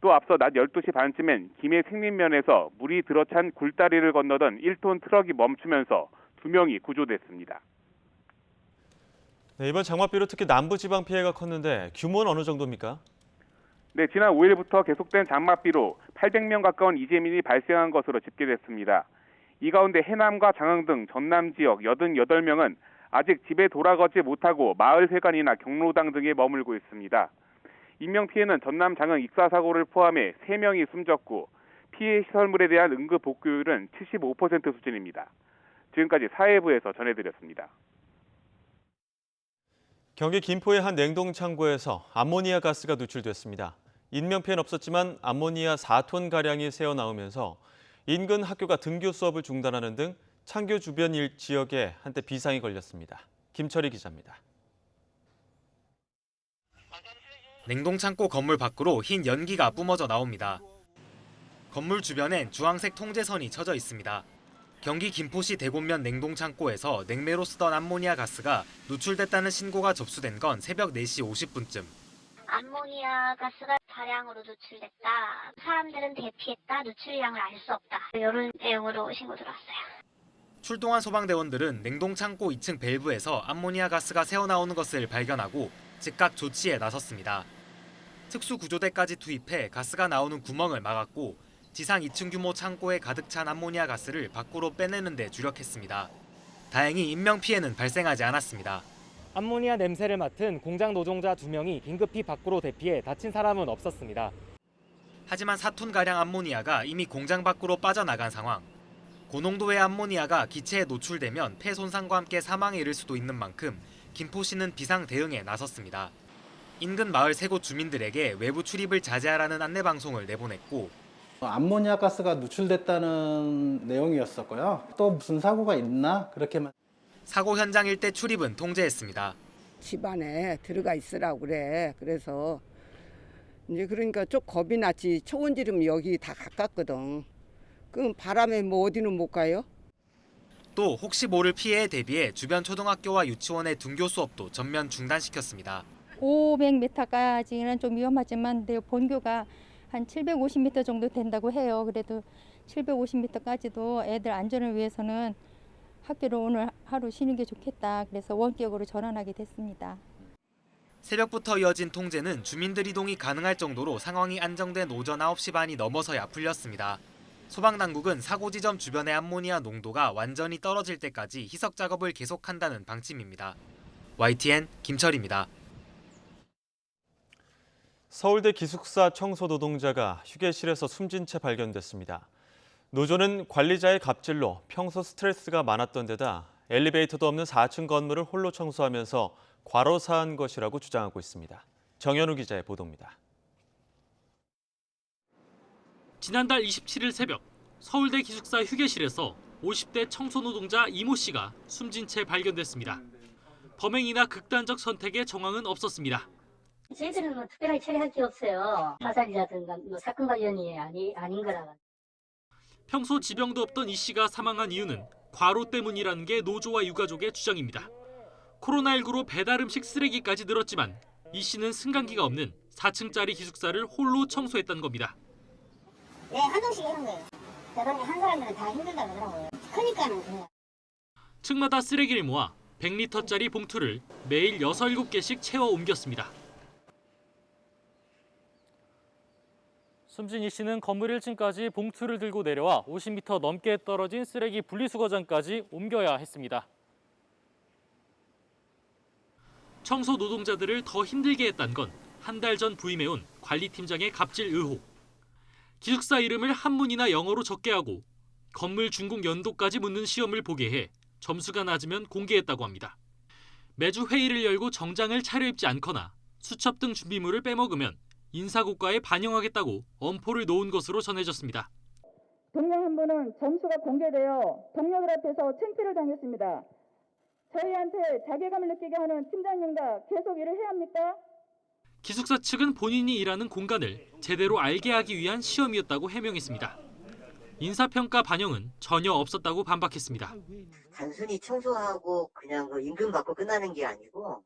또 앞서 낮 12시 반쯤엔 김해 생림면에서 물이 들어찬 굴다리를 건너던 1톤 트럭이 멈추면서 2명이 구조됐습니다. 네, 이번 장맛비로 특히 남부지방 피해가 컸는데 규모는 어느 정도입니까? 네, 지난 5일부터 계속된 장맛비로 800명 가까운 이재민이 발생한 것으로 집계됐습니다. 이 가운데 해남과 장흥 등 전남 지역 88명은 아직 집에 돌아가지 못하고 마을회관이나 경로당 등에 머물고 있습니다. 인명피해는 전남 장흥 익사사고를 포함해 3명이 숨졌고 피해 시설물에 대한 응급 복구율은 75% 수준입니다. 지금까지 사회부에서 전해드렸습니다. 경기 김포의 한 냉동창고에서 암모니아 가스가 누출됐습니다. 인명피해는 없었지만 암모니아 4톤가량이 새어나오면서 인근 학교가 등교 수업을 중단하는 등 창교 주변 지역에 한때 비상이 걸렸습니다. 김철희 기자입니다. 냉동창고 건물 밖으로 흰 연기가 뿜어져 나옵니다. 건물 주변엔 주황색 통제선이 쳐져 있습니다. 경기 김포시 대곤면 냉동창고에서 냉매로 쓰던 암모니아 가스가 누출됐다는 신고가 접수된 건 새벽 4시 50분쯤. 암모니아 가스가 다량으로 누출됐다. 사람들은 대피했다. 누출량을 알 수 없다. 이런 내용으로 신고 들어왔어요. 출동한 소방대원들은 냉동창고 2층 밸브에서 암모니아 가스가 새어나오는 것을 발견하고 즉각 조치에 나섰습니다. 특수구조대까지 투입해 가스가 나오는 구멍을 막았고 지상 2층 규모 창고에 가득 찬 암모니아 가스를 밖으로 빼내는 데 주력했습니다. 다행히 인명피해는 발생하지 않았습니다. 암모니아 냄새를 맡은 공장 노동자 2명이 긴급히 밖으로 대피해 다친 사람은 없었습니다. 하지만 4톤가량 암모니아가 이미 공장 밖으로 빠져나간 상황. 고농도의 암모니아가 기체에 노출되면 폐 손상과 함께 사망에 이를 수도 있는 만큼 김포시는 비상 대응에 나섰습니다. 인근 마을 3곳 주민들에게 외부 출입을 자제하라는 안내방송을 내보냈고 암모니아 가스가 누출됐다는 내용이었었고요. 또 무슨 사고가 있나 그렇게만. 사고 현장 일대 출입은 통제했습니다. 집 안에 들어가 있으라고 그래. 그래서 이제 그러니까 좀 겁이 났지. 초원지름 여기 다 가깝거든. 그럼 바람에 뭐 어디는 못 가요? 또 혹시 모를 피해에 대비해 주변 초등학교와 유치원의 등교 수업도 전면 중단시켰습니다. 500m까지는 좀 위험하지만 내 본교가 한 750m 정도 된다고 해요. 그래도 750m까지도 애들 안전을 위해서는 학교를 오늘 하루 쉬는 게 좋겠다. 그래서 원격으로 전환하게 됐습니다. 새벽부터 이어진 통제는 주민들 이동이 가능할 정도로 상황이 안정된 오전 9시 반이 넘어서야 풀렸습니다. 소방당국은 사고 지점 주변의 암모니아 농도가 완전히 떨어질 때까지 희석 작업을 계속한다는 방침입니다. YTN 김철입니다. 서울대 기숙사 청소 노동자가 휴게실에서 숨진 채 발견됐습니다. 노조는 관리자의 갑질로 평소 스트레스가 많았던 데다 엘리베이터도 없는 4층 건물을 홀로 청소하면서 과로사한 것이라고 주장하고 있습니다. 정현우 기자의 보도입니다. 지난달 27일 새벽 서울대 기숙사 휴게실에서 50대 청소 노동자 이모 씨가 숨진 채 발견됐습니다. 범행이나 극단적 선택의 정황은 없었습니다. 저희들은 뭐 특별하게 처리할 게 없어요. 자살이라든가 뭐 사건 관련이 아닌 거라. 평소 지병도 없던 이 씨가 사망한 이유는 과로 때문이라는 게 노조와 유가족의 주장입니다. 코로나19로 배달 음식 쓰레기까지 늘었지만 이 씨는 승강기가 없는 4층짜리 기숙사를 홀로 청소했다는 겁니다. 네, 한동씩 이런 거예요. 대단히 한 사람들은 다 힘들다고 그러더라고요. 크니까는 그냥. 층마다 쓰레기를 모아 100리터짜리 봉투를 매일 6, 7개씩 채워 옮겼습니다. 숨진 이 씨는 건물 1층까지 봉투를 들고 내려와 50m 넘게 떨어진 쓰레기 분리수거장까지 옮겨야 했습니다. 청소 노동자들을 더 힘들게 했다는 건 한 달 전 부임해온 관리팀장의 갑질 의혹. 기숙사 이름을 한문이나 영어로 적게 하고 건물 준공 연도까지 묻는 시험을 보게 해 점수가 낮으면 공개했다고 합니다. 매주 회의를 열고 정장을 차려입지 않거나 수첩 등 준비물을 빼먹으면 인사고과에 반영하겠다고 엄포를 놓은 것으로 전해졌습니다. 동료 한 분은 점수가 공개되어 동료들 앞에서 창피를 당했습니다. 저희한테 자괴감을 느끼게 하는 팀장님과 계속 일을 해야 합니까? 기숙사 측은 본인이 일하는 공간을 제대로 알게 하기 위한 시험이었다고 해명했습니다. 인사평가 반영은 전혀 없었다고 반박했습니다. 단순히 청소하고 그냥 임금 받고 끝나는 게 아니고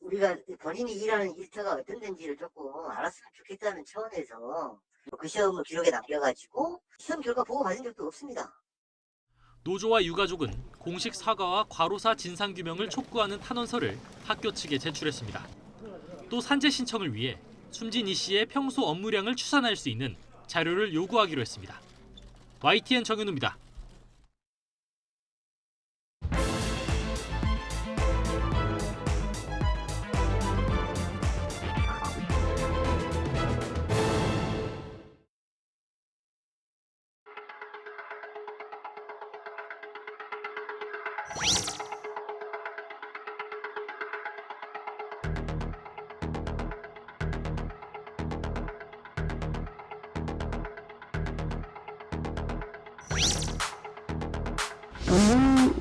우리가 본인이 일하는 일터가 어떤 데인지를 조금 알았으면 좋겠다는 차원에서 그 시험을 기록에 남겨가지고 시험 결과 보고 받은 적도 없습니다. 노조와 유가족은 공식 사과와 과로사 진상규명을 촉구하는 탄원서를 학교 측에 제출했습니다. 또 산재 신청을 위해 숨진 이 씨의 평소 업무량을 추산할 수 있는 자료를 요구하기로 했습니다. YTN 정현우입니다.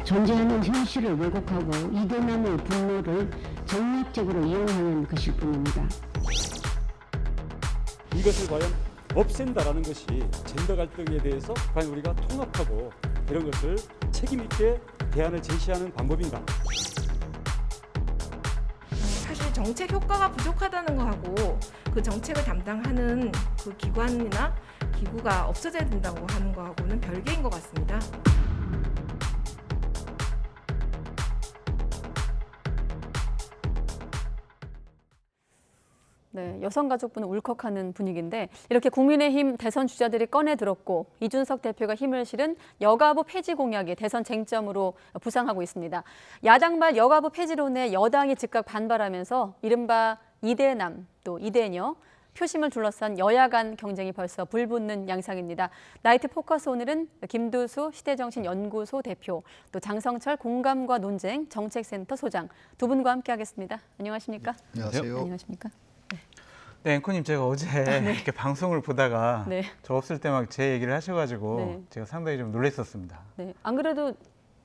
존재하는 현실을 왜곡하고 이겨내는 분노를 정략적으로 이용하는 것일 뿐입니다. 이것을 과연 없앤다라는 것이 젠더 갈등에 대해서 과연 우리가 통합하고 이런 것을 책임 있게 대안을 제시하는 방법인가? 사실 정책 효과가 부족하다는 거하고 그 정책을 담당하는 그 기관이나 기구가 없어져야 된다고 하는 거하고는 별개인 것 같습니다. 네, 여성가족부는 울컥하는 분위기인데 이렇게 국민의힘 대선 주자들이 꺼내 들었고 이준석 대표가 힘을 실은 여가부 폐지 공약이 대선 쟁점으로 부상하고 있습니다. 야당발 여가부 폐지론에 여당이 즉각 반발하면서 이른바 이대남 또 이대녀 표심을 둘러싼 여야 간 경쟁이 벌써 불붙는 양상입니다. 나이트 포커스 오늘은 김두수 시대정신연구소 대표, 또 장성철 공감과 논쟁 정책센터 소장 두 분과 함께하겠습니다. 안녕하십니까? 안녕하세요. 안녕하십니까? 네, 앵커님 제가 어제 이렇게 방송을 보다가 네. 저 없을 때 막 제 얘기를 하셔가지고 네. 제가 상당히 좀 놀랐었습니다. 네, 안 그래도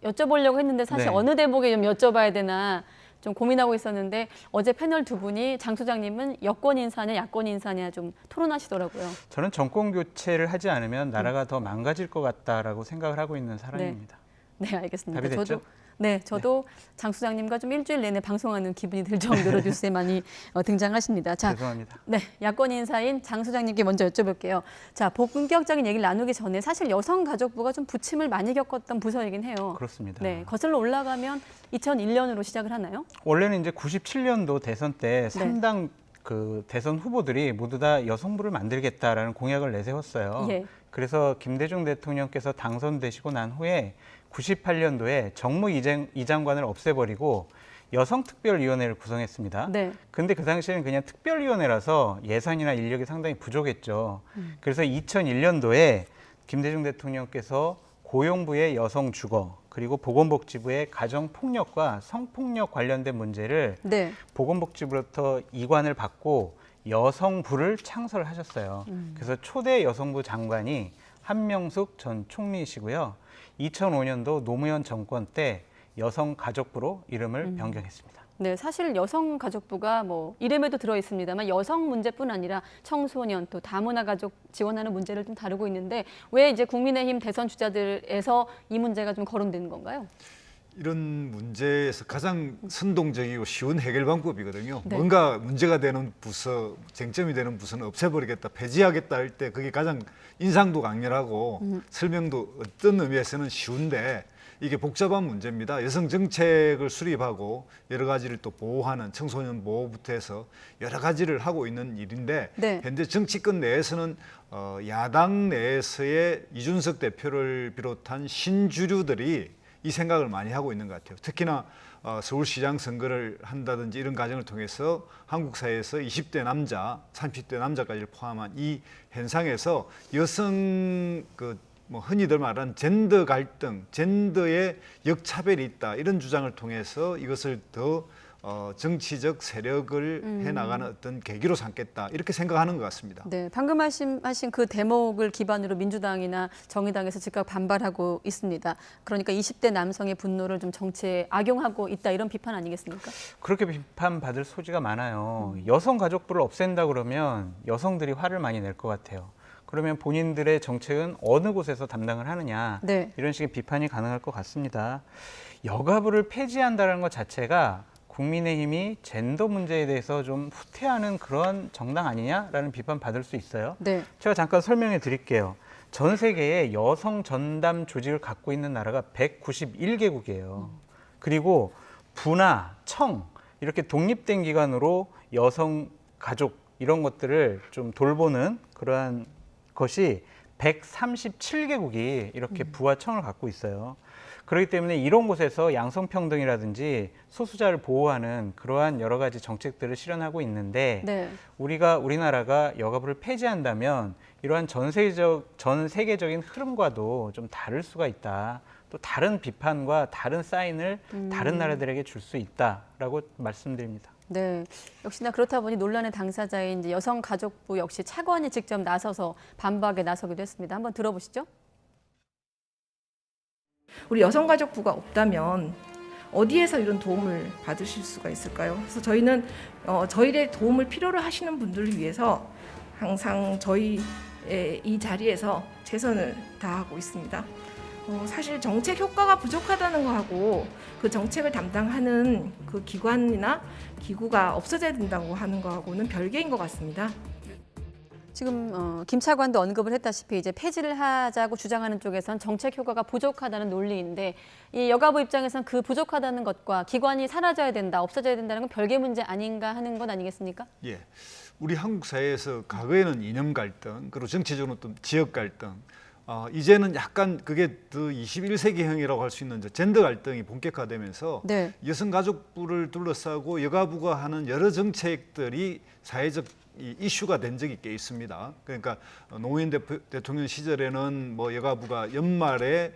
여쭤보려고 했는데 사실 네. 어느 대목에 좀 여쭤봐야 되나 좀 고민하고 있었는데 어제 패널 두 분이 장 소장님은 여권 인사냐 야권 인사냐 좀 토론하시더라고요. 저는 정권 교체를 하지 않으면 나라가 더 망가질 것 같다라고 생각을 하고 있는 사람입니다. 네, 알겠습니다. 답이 됐죠? 저도 장 소장님과 좀 일주일 내내 방송하는 기분이 들 정도로 뉴스에 많이 등장하십니다. 자, 죄송합니다. 네, 야권 인사인 장 소장님께 먼저 여쭤볼게요. 자, 본격적인 얘기를 나누기 전에 사실 여성가족부가 좀 부침을 많이 겪었던 부서이긴 해요. 그렇습니다. 네, 거슬러 올라가면 2001년으로 시작을 하나요? 원래는 이제 97년도 대선 때 3당 그 대선 후보들이 모두 다 여성부를 만들겠다라는 공약을 내세웠어요. 예. 그래서 김대중 대통령께서 당선되시고 난 후에 98년도에 정무 이장관을 없애버리고 여성특별위원회를 구성했습니다. 네. 근데 그 당시에는 그냥 특별위원회라서 예산이나 인력이 상당히 부족했죠. 그래서 2001년도에 김대중 대통령께서 고용부의 여성주거 그리고 보건복지부의 가정폭력과 성폭력 관련된 문제를 네. 보건복지부로부터 이관을 받고 여성부를 창설하셨어요. 그래서 초대 여성부 장관이 한명숙 전 총리이시고요. 2005년도 노무현 정권 때 여성가족부로 이름을 변경했습니다. 네, 사실 여성가족부가 뭐 이름에도 들어 있습니다만 여성 문제뿐 아니라 청소년 또 다문화 가족 지원하는 문제를 좀 다루고 있는데 왜 이제 국민의힘 대선 주자들에서 이 문제가 좀 거론되는 건가요? 이런 문제에서 가장 선동적이고 쉬운 해결 방법이거든요. 네. 뭔가 문제가 되는 부서, 쟁점이 되는 부서는 없애버리겠다, 폐지하겠다 할 때 그게 가장 인상도 강렬하고 설명도 어떤 의미에서는 쉬운데 이게 복잡한 문제입니다. 여성 정책을 수립하고 여러 가지를 또 보호하는 청소년 보호부터 해서 여러 가지를 하고 있는 일인데 네. 현재 정치권 내에서는 야당 내에서의 이준석 대표를 비롯한 신주류들이 이 생각을 많이 하고 있는 것 같아요. 특히나 서울시장 선거를 한다든지 이런 과정을 통해서 한국 사회에서 20대 남자, 30대 남자까지를 포함한 이 현상에서 여성 뭐 흔히들 말하는 젠더 갈등, 젠더의 역차별이 있다 이런 주장을 통해서 이것을 더 정치적 세력을 해나가는 어떤 계기로 삼겠다 이렇게 생각하는 것 같습니다. 네, 방금 말씀하신 그 대목을 기반으로 민주당이나 정의당에서 즉각 반발하고 있습니다. 그러니까 20대 남성의 분노를 좀 정치에 악용하고 있다 이런 비판 아니겠습니까? 그렇게 비판받을 소지가 많아요. 여성가족부를 없앤다 그러면 여성들이 화를 많이 낼 것 같아요. 그러면 본인들의 정책은 어느 곳에서 담당을 하느냐 네. 이런 식의 비판이 가능할 것 같습니다. 여가부를 폐지한다는 것 자체가 국민의힘이 젠더 문제에 대해서 좀 후퇴하는 그런 정당 아니냐라는 비판 받을 수 있어요. 네. 제가 잠깐 설명해 드릴게요. 전 세계에 여성 전담 조직을 갖고 있는 나라가 191개국이에요. 그리고 부나 청 이렇게 독립된 기관으로 여성 가족 이런 것들을 좀 돌보는 그러한 것이 137개국이 이렇게 부와 청을 갖고 있어요. 그렇기 때문에 이런 곳에서 양성평등이라든지 소수자를 보호하는 그러한 여러 가지 정책들을 실현하고 있는데 네. 우리나라가 여가부를 폐지한다면 이러한 전 세계적인 흐름과도 좀 다를 수가 있다. 또 다른 비판과 다른 사인을 다른 나라들에게 줄 수 있다라고 말씀드립니다. 네, 역시나 그렇다 보니 논란의 당사자인 이제 여성가족부 역시 차관이 직접 나서서 반박에 나서기도 했습니다. 한번 들어보시죠. 우리 여성가족부가 없다면 어디에서 이런 도움을 받으실 수가 있을까요? 그래서 저희는 저희의 도움을 필요로 하시는 분들을 위해서 항상 저희 이 자리에서 최선을 다하고 있습니다. 사실 정책 효과가 부족하다는 거하고 그 정책을 담당하는 그 기관이나 기구가 없어져야 된다고 하는 거하고는 별개인 것 같습니다. 지금 김 차관도 언급을 했다시피 이제 폐지를 하자고 주장하는 쪽에선 정책 효과가 부족하다는 논리인데 이 여가부 입장에선 그 부족하다는 것과 기관이 사라져야 된다, 없어져야 된다는 건 별개 문제 아닌가 하는 건 아니겠습니까? 예, 우리 한국 사회에서 과거에는 이념 갈등, 그리고 정치적으로 또 지역 갈등, 이제는 약간 그게 더 21세기형이라고 할 수 있는 젠더 갈등이 본격화되면서 네. 여성가족부를 둘러싸고 여가부가 하는 여러 정책들이 사회적 이슈가 된 적이 꽤 있습니다. 그러니까 노무현 대통령 시절에는 뭐 여가부가 연말에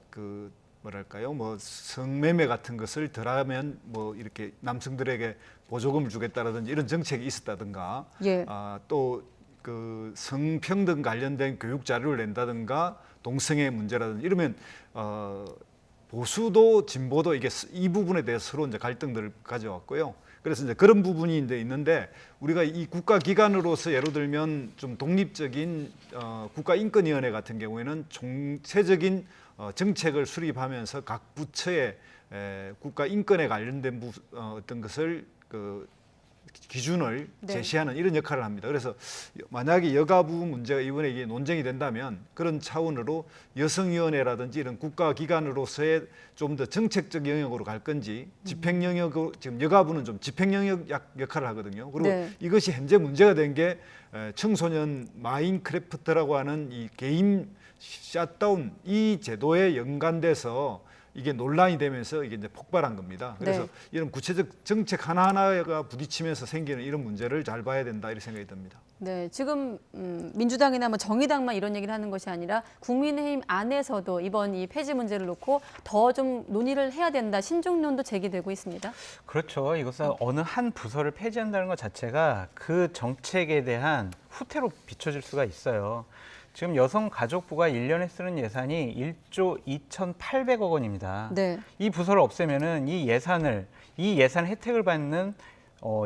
그 뭐랄까요, 뭐 성매매 같은 것을 덜하면 뭐 이렇게 남성들에게 보조금을 주겠다라든지 이런 정책이 있었다든가, 예. 또 그 성평등 관련된 교육 자료를 낸다든가 동성애 문제라든지 이러면 보수도 진보도 이게 이 부분에 대해서 서로 이제 갈등들을 가져왔고요. 그래서 이제 그런 부분이 있는데 우리가 이 국가기관으로서 예를 들면 좀 독립적인 국가인권위원회 같은 경우에는 총체적인 정책을 수립하면서 각 부처의 국가인권에 관련된 어떤 것을 기준을 네. 제시하는 이런 역할을 합니다. 그래서 만약에 여가부 문제가 이번에 이게 논쟁이 된다면 그런 차원으로 여성위원회라든지 이런 국가기관으로서의 좀 더 정책적 영역으로 갈 건지 집행 영역으로, 지금 여가부는 좀 집행 영역 역할을 하거든요. 그리고 네. 이것이 현재 문제가 된 게 청소년 마인크래프트라고 하는 이 게임 샷다운 이 제도에 연관돼서 이게 논란이 되면서 이게 이제 폭발한 겁니다. 그래서 네. 이런 구체적 정책 하나하나가 부딪히면서 생기는 이런 문제를 잘 봐야 된다 이런 생각이 듭니다. 네, 지금 민주당이나 뭐 정의당만 이런 얘기를 하는 것이 아니라 국민의힘 안에서도 이번 이 폐지 문제를 놓고 더 좀 논의를 해야 된다, 신중론도 제기되고 있습니다. 그렇죠. 이것은 어느 한 부서를 폐지한다는 것 자체가 그 정책에 대한 후퇴로 비춰질 수가 있어요. 지금 여성가족부가 1년에 쓰는 예산이 1조 2,800억 원입니다. 네. 이 부서를 없애면은 이 예산 혜택을 받는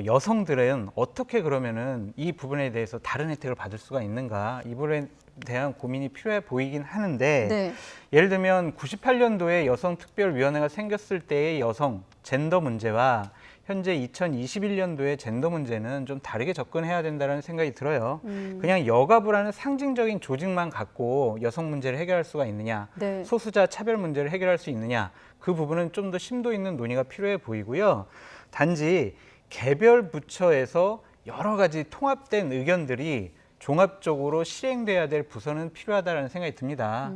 여성들은 어떻게 그러면은 이 부분에 대해서 다른 혜택을 받을 수가 있는가? 이 부분에 대한 고민이 필요해 보이긴 하는데 네. 예를 들면 98년도에 여성특별위원회가 생겼을 때의 여성 젠더 문제와 현재 2021년도의 젠더 문제는 좀 다르게 접근해야 된다는 생각이 들어요. 그냥 여가부라는 상징적인 조직만 갖고 여성 문제를 해결할 수가 있느냐, 네. 소수자 차별 문제를 해결할 수 있느냐, 그 부분은 좀 더 심도 있는 논의가 필요해 보이고요. 단지 개별 부처에서 여러 가지 통합된 의견들이 종합적으로 실행돼야 될 부서는 필요하다는 생각이 듭니다.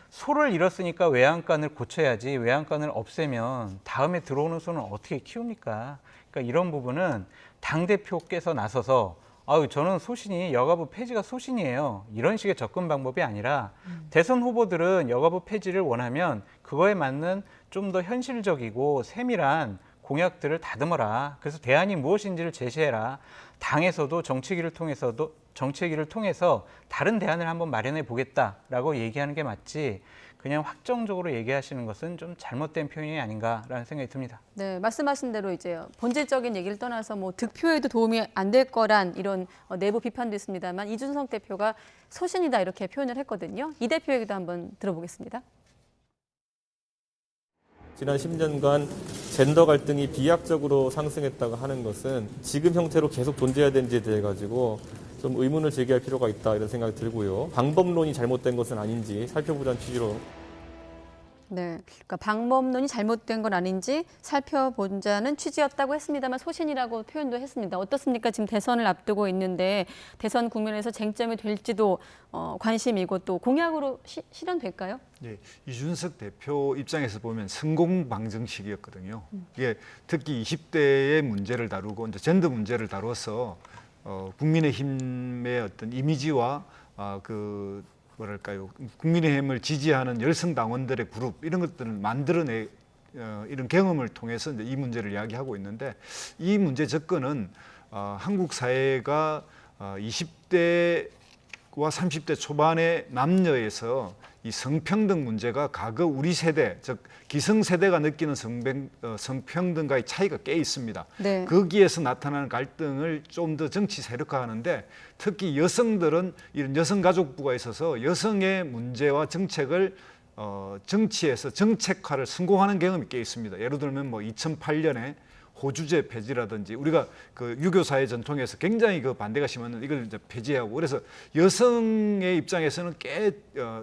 소를 잃었으니까 외양간을 고쳐야지 외양간을 없애면 다음에 들어오는 소는 어떻게 키웁니까? 그러니까 이런 부분은 당대표께서 나서서 저는 소신이 여가부 폐지가 소신이에요. 이런 식의 접근 방법이 아니라 대선 후보들은 여가부 폐지를 원하면 그거에 맞는 좀 더 현실적이고 세밀한 공약들을 다듬어라. 그래서 대안이 무엇인지를 제시해라. 당에서도 정치기를 통해서 다른 대안을 한번 마련해 보겠다라고 얘기하는 게 맞지 그냥 확정적으로 얘기하시는 것은 좀 잘못된 표현이 아닌가라는 생각이 듭니다. 네, 말씀하신 대로 이제 본질적인 얘기를 떠나서 뭐 득표에도 도움이 안 될 거란 이런 내부 비판도 있습니다만 이준석 대표가 소신이다 이렇게 표현을 했거든요. 이 대표 얘기도 한번 들어보겠습니다. 지난 10년간 젠더 갈등이 비약적으로 상승했다고 하는 것은 지금 형태로 계속 존재해야 되는지에 대해 가지고 좀 의문을 제기할 필요가 있다 이런 생각이 들고요. 방법론이 잘못된 것은 아닌지 살펴보자는 취지로. 네, 그러니까 방법론이 잘못된 건 아닌지 살펴보자는 취지였다고 했습니다만 소신이라고 표현도 했습니다. 어떻습니까? 지금 대선을 앞두고 있는데 대선 국면에서 쟁점이 될지도 관심이고 또 공약으로 실현될까요? 예, 이준석 대표 입장에서 보면 성공방정식이었거든요. 이게 특히 20대의 문제를 다루고 이제 젠더 문제를 다뤄서 국민의힘의 어떤 이미지와 국민의힘을 지지하는 열성 당원들의 그룹 이런 것들을 만들어내 이런 경험을 통해서 이제 이 문제를 이야기하고 있는데 이 문제 접근은 한국 사회가 20대와 30대 초반의 남녀에서 이 성평등 문제가 과거 우리 세대, 즉 기성세대가 느끼는 성평등과의 차이가 꽤 있습니다. 네. 거기에서 나타나는 갈등을 좀 더 정치 세력화하는데 특히 여성들은 이런 여성가족부가 있어서 여성의 문제와 정책을 정치에서 정책화를 성공하는 경험이 꽤 있습니다. 예를 들면 뭐 2008년에 호주제 폐지라든지 우리가 그 유교 사회 전통에서 굉장히 그 반대가 심한 이걸 이제 폐지하고 그래서 여성의 입장에서는 꽤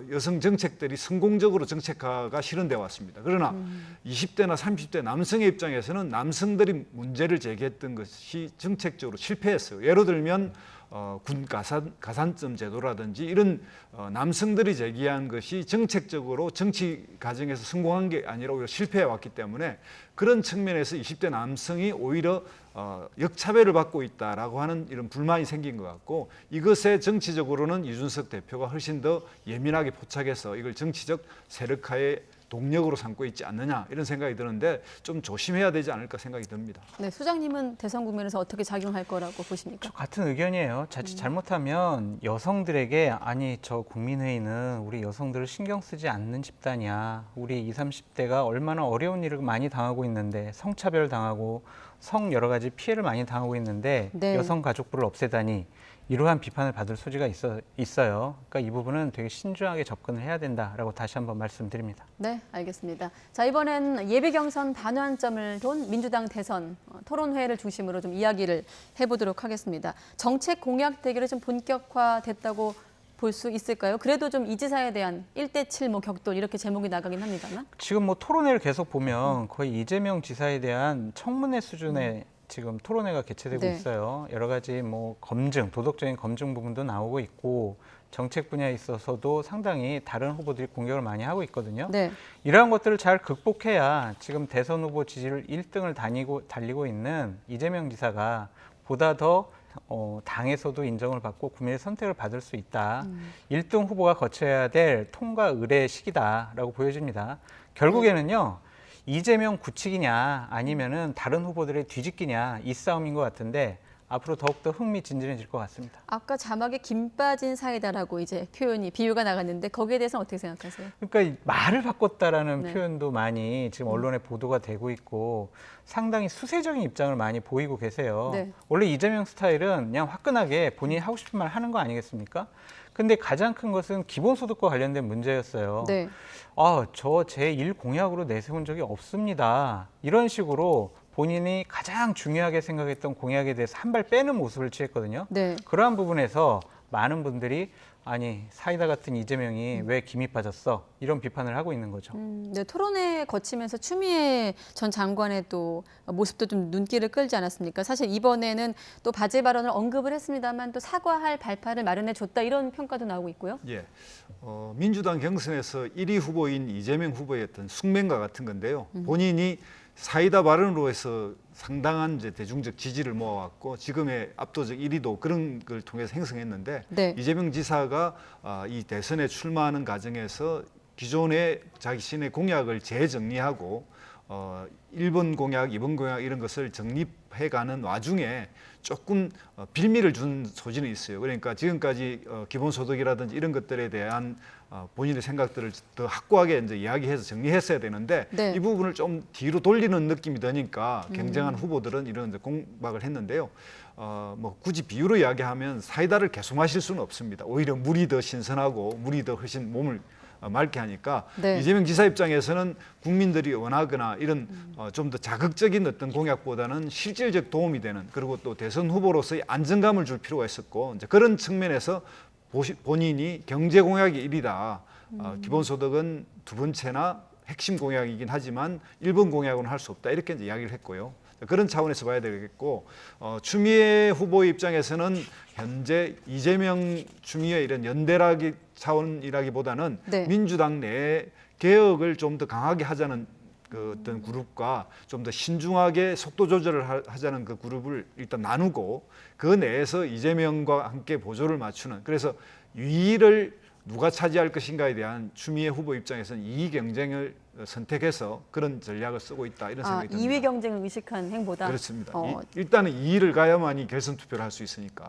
여성 정책들이 성공적으로 정책화가 실현돼 왔습니다. 그러나 20대나 30대 남성의 입장에서는 남성들이 문제를 제기했던 것이 정책적으로 실패했어요. 예를 들면 군 가산점 제도라든지 이런 남성들이 제기한 것이 정책적으로 정치 과정에서 성공한 게 아니라 오히려 실패해 왔기 때문에 그런 측면에서 20대 남성이 오히려 역차별을 받고 있다라고 하는 이런 불만이 생긴 것 같고 이것에 정치적으로는 이준석 대표가 훨씬 더 예민하게 포착해서 이걸 정치적 세력화의 동력으로 삼고 있지 않느냐 이런 생각이 드는데 좀 조심해야 되지 않을까 생각이 듭니다. 네, 소장님은 대선 국면에서 어떻게 작용할 거라고 보십니까? 같은 의견이에요. 자칫 잘못하면 여성들에게 아니 저 국민회의는 우리 여성들을 신경 쓰지 않는 집단이야. 우리 20, 30대가 얼마나 어려운 일을 많이 당하고 있는데 성차별 당하고 성 여러 가지 피해를 많이 당하고 있는데 네. 여성가족부를 없애다니 이러한 비판을 받을 소지가 있어요. 그러니까 이 부분은 되게 신중하게 접근을 해야 된다라고 다시 한번 말씀드립니다. 네, 알겠습니다. 자, 이번엔 예비 경선 반환점을 둔 민주당 대선 토론회를 중심으로 좀 이야기를 해보도록 하겠습니다. 정책 공약 대결이 좀 본격화됐다고 볼 수 있을까요? 그래도 좀 이 지사에 대한 1대7 뭐 격돌 이렇게 제목이 나가긴 합니다만. 지금 뭐 토론회를 계속 보면 거의 이재명 지사에 대한 청문회 수준의 지금 토론회가 개최되고 네. 있어요. 여러 가지 뭐 검증, 도덕적인 검증 부분도 나오고 있고 정책 분야에 있어서도 상당히 다른 후보들이 공격을 많이 하고 있거든요. 네. 이러한 것들을 잘 극복해야 지금 대선 후보 지지율 1등을 달리고 있는 이재명 지사가 보다 더 당에서도 인정을 받고 국민의 선택을 받을 수 있다. 1등 후보가 거쳐야 될 통과 의례 시기다라고 보여집니다. 결국에는요. 이재명 굳히기냐 아니면은 다른 후보들의 뒤집기냐 이 싸움인 것 같은데 앞으로 더욱더 흥미진진해질 것 같습니다. 아까 자막에 김 빠진 사이다라고 이제 비유가 나갔는데 거기에 대해서는 어떻게 생각하세요? 그러니까 말을 바꿨다라는 네. 표현도 많이 지금 언론에 보도가 되고 있고 상당히 수세적인 입장을 많이 보이고 계세요. 네. 원래 이재명 스타일은 그냥 화끈하게 본인이 하고 싶은 말 하는 거 아니겠습니까? 근데 가장 큰 것은 기본소득과 관련된 문제였어요. 네. 저 제1 공약으로 내세운 적이 없습니다. 이런 식으로 본인이 가장 중요하게 생각했던 공약에 대해서 한 발 빼는 모습을 취했거든요. 네. 그러한 부분에서 많은 분들이 아니 사이다 같은 이재명이 왜 김이 빠졌어? 이런 비판을 하고 있는 거죠. 네, 토론회 거치면서 추미애 전 장관의 또 모습도 좀 눈길을 끌지 않았습니까? 사실 이번에는 또 바제 발언을 언급을 했습니다만 또 사과할 발판을 마련해 줬다 이런 평가도 나오고 있고요. 예, 민주당 경선에서 1위 후보인 이재명 후보의 어떤 숙명과 같은 건데요. 본인이 사이다 발언으로 해서 상당한 이제 대중적 지지를 모아왔고 지금의 압도적 1위도 그런 걸 통해서 형성했는데 네. 이재명 지사가 이 대선에 출마하는 과정에서 기존의 자신의 공약을 재정리하고 1번 공약, 2번 공약 이런 것을 정립해가는 와중에 조금 빌미를 준 소지는 있어요. 그러니까 지금까지 기본소득이라든지 이런 것들에 대한 본인의 생각들을 더 확고하게 이제 이야기해서 정리했어야 되는데 네. 이 부분을 좀 뒤로 돌리는 느낌이 드니까 굉장한 후보들은 이런 이제 공박을 했는데요. 뭐 굳이 비유로 이야기하면 사이다를 계속 마실 수는 없습니다. 오히려 물이 더 신선하고 물이 더 훨씬 몸을 맑게 하니까 네. 이재명 지사 입장에서는 국민들이 원하거나 이런 좀 더 자극적인 어떤 공약보다는 실질적 도움이 되는 그리고 또 대선 후보로서의 안정감을 줄 필요가 있었고 이제 그런 측면에서 본인이 경제 공약이 1위다. 기본소득은 두 번째나 핵심 공약이긴 하지만 1번 공약으로는 할 수 없다. 이렇게 이제 이야기를 했고요. 그런 차원에서 봐야 되겠고 추미애 후보의 입장에서는 현재 이재명 추미애 이런 연대라기 차원이라기보다는 네. 민주당 내 개혁을 좀 더 강하게 하자는 그 어떤 그룹과 좀 더 신중하게 속도 조절을 하자는 그 그룹을 일단 나누고 그 내에서 이재명과 함께 보조를 맞추는 그래서 유의를 누가 차지할 것인가에 대한 추미애 후보 입장에서는 이익 경쟁을 선택해서 그런 전략을 쓰고 있다 이런 생각이 듭니다. 이외 경쟁을 의식한 행보다. 그렇습니다. 일단은 2위를 가야만이 결선 투표를 할 수 있으니까.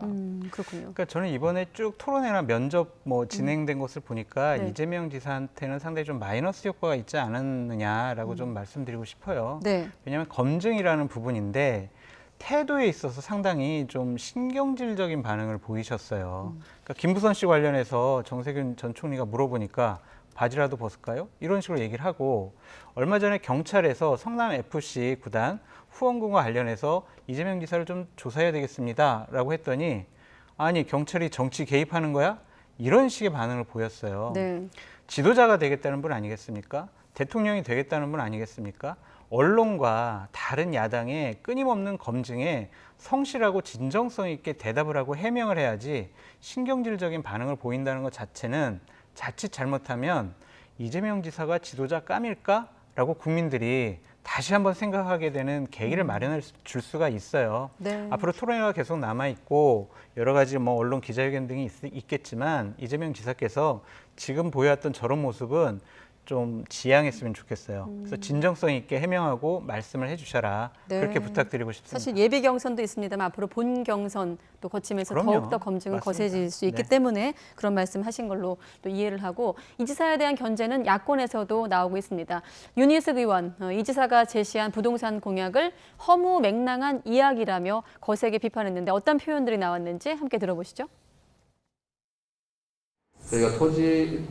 그렇군요. 그러니까 저는 이번에 쭉 토론회나 면접 뭐 진행된 것을 보니까 네. 이재명 지사한테는 상당히 좀 마이너스 효과가 있지 않았느냐라고 좀 말씀드리고 싶어요. 네. 왜냐하면 검증이라는 부분인데 태도에 있어서 상당히 좀 신경질적인 반응을 보이셨어요. 그러니까 김부선 씨 관련해서 정세균 전 총리가 물어보니까 바지라도 벗을까요? 이런 식으로 얘기를 하고 얼마 전에 경찰에서 성남 FC 구단 후원금과 관련해서 이재명 지사를 좀 조사해야 되겠습니다라고 했더니 아니 경찰이 정치 개입하는 거야? 이런 식의 반응을 보였어요. 네. 지도자가 되겠다는 분 아니겠습니까? 대통령이 되겠다는 분 아니겠습니까? 언론과 다른 야당의 끊임없는 검증에 성실하고 진정성 있게 대답을 하고 해명을 해야지 신경질적인 반응을 보인다는 것 자체는 자칫 잘못하면 이재명 지사가 지도자 깜일까라고 국민들이 다시 한번 생각하게 되는 계기를 마련해 줄 수가 있어요. 네. 앞으로 토론회가 계속 남아있고 여러 가지 뭐 언론 기자회견 등이 있겠지만 이재명 지사께서 지금 보여왔던 저런 모습은 좀 지양했으면 좋겠어요. 그래서 진정성 있게 해명하고 말씀을 해주셔라. 네. 그렇게 부탁드리고 싶습니다. 사실 예비 경선도 있습니다만 앞으로 본 경선 또 거치면서 그럼요. 더욱더 검증은 맞습니다. 거세질 수 있기 네. 때문에 그런 말씀하신 걸로 또 이해를 하고 이 지사에 대한 견제는 야권에서도 나오고 있습니다. 윤희숙 의원, 이 지사가 제시한 부동산 공약을 허무맹랑한 이야기라며 거세게 비판했는데 어떤 표현들이 나왔는지 함께 들어보시죠. 저희가 토지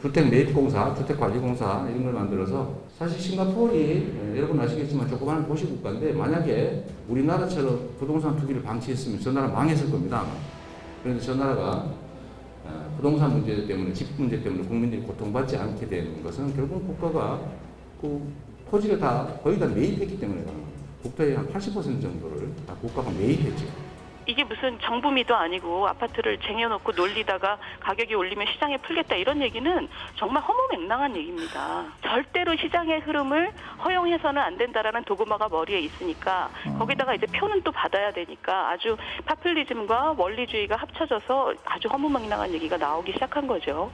주택 매입공사, 주택관리공사 이런 걸 만들어서 사실 싱가포르이 여러분 아시겠지만 조그마한 도시 국가인데 만약에 우리나라처럼 부동산 투기를 방치했으면 저 나라 망했을 겁니다. 그런데 저 나라가 부동산 문제 때문에 집 문제 때문에 국민들이 고통받지 않게 되는 것은 결국 국가가 그 토지를 거의 다 매입했기 때문에 국토의 한 80% 정도를 다 국가가 매입했죠. 이게 무슨 정부미도 아니고 아파트를 쟁여놓고 놀리다가 가격이 올리면 시장에 풀겠다 이런 얘기는 정말 허무맹랑한 얘기입니다. 절대로 시장의 흐름을 허용해서는 안 된다라는 도구마가 머리에 있으니까 거기다가 이제 표는 또 받아야 되니까 아주 파퓰리즘과 원리주의가 합쳐져서 아주 허무맹랑한 얘기가 나오기 시작한 거죠.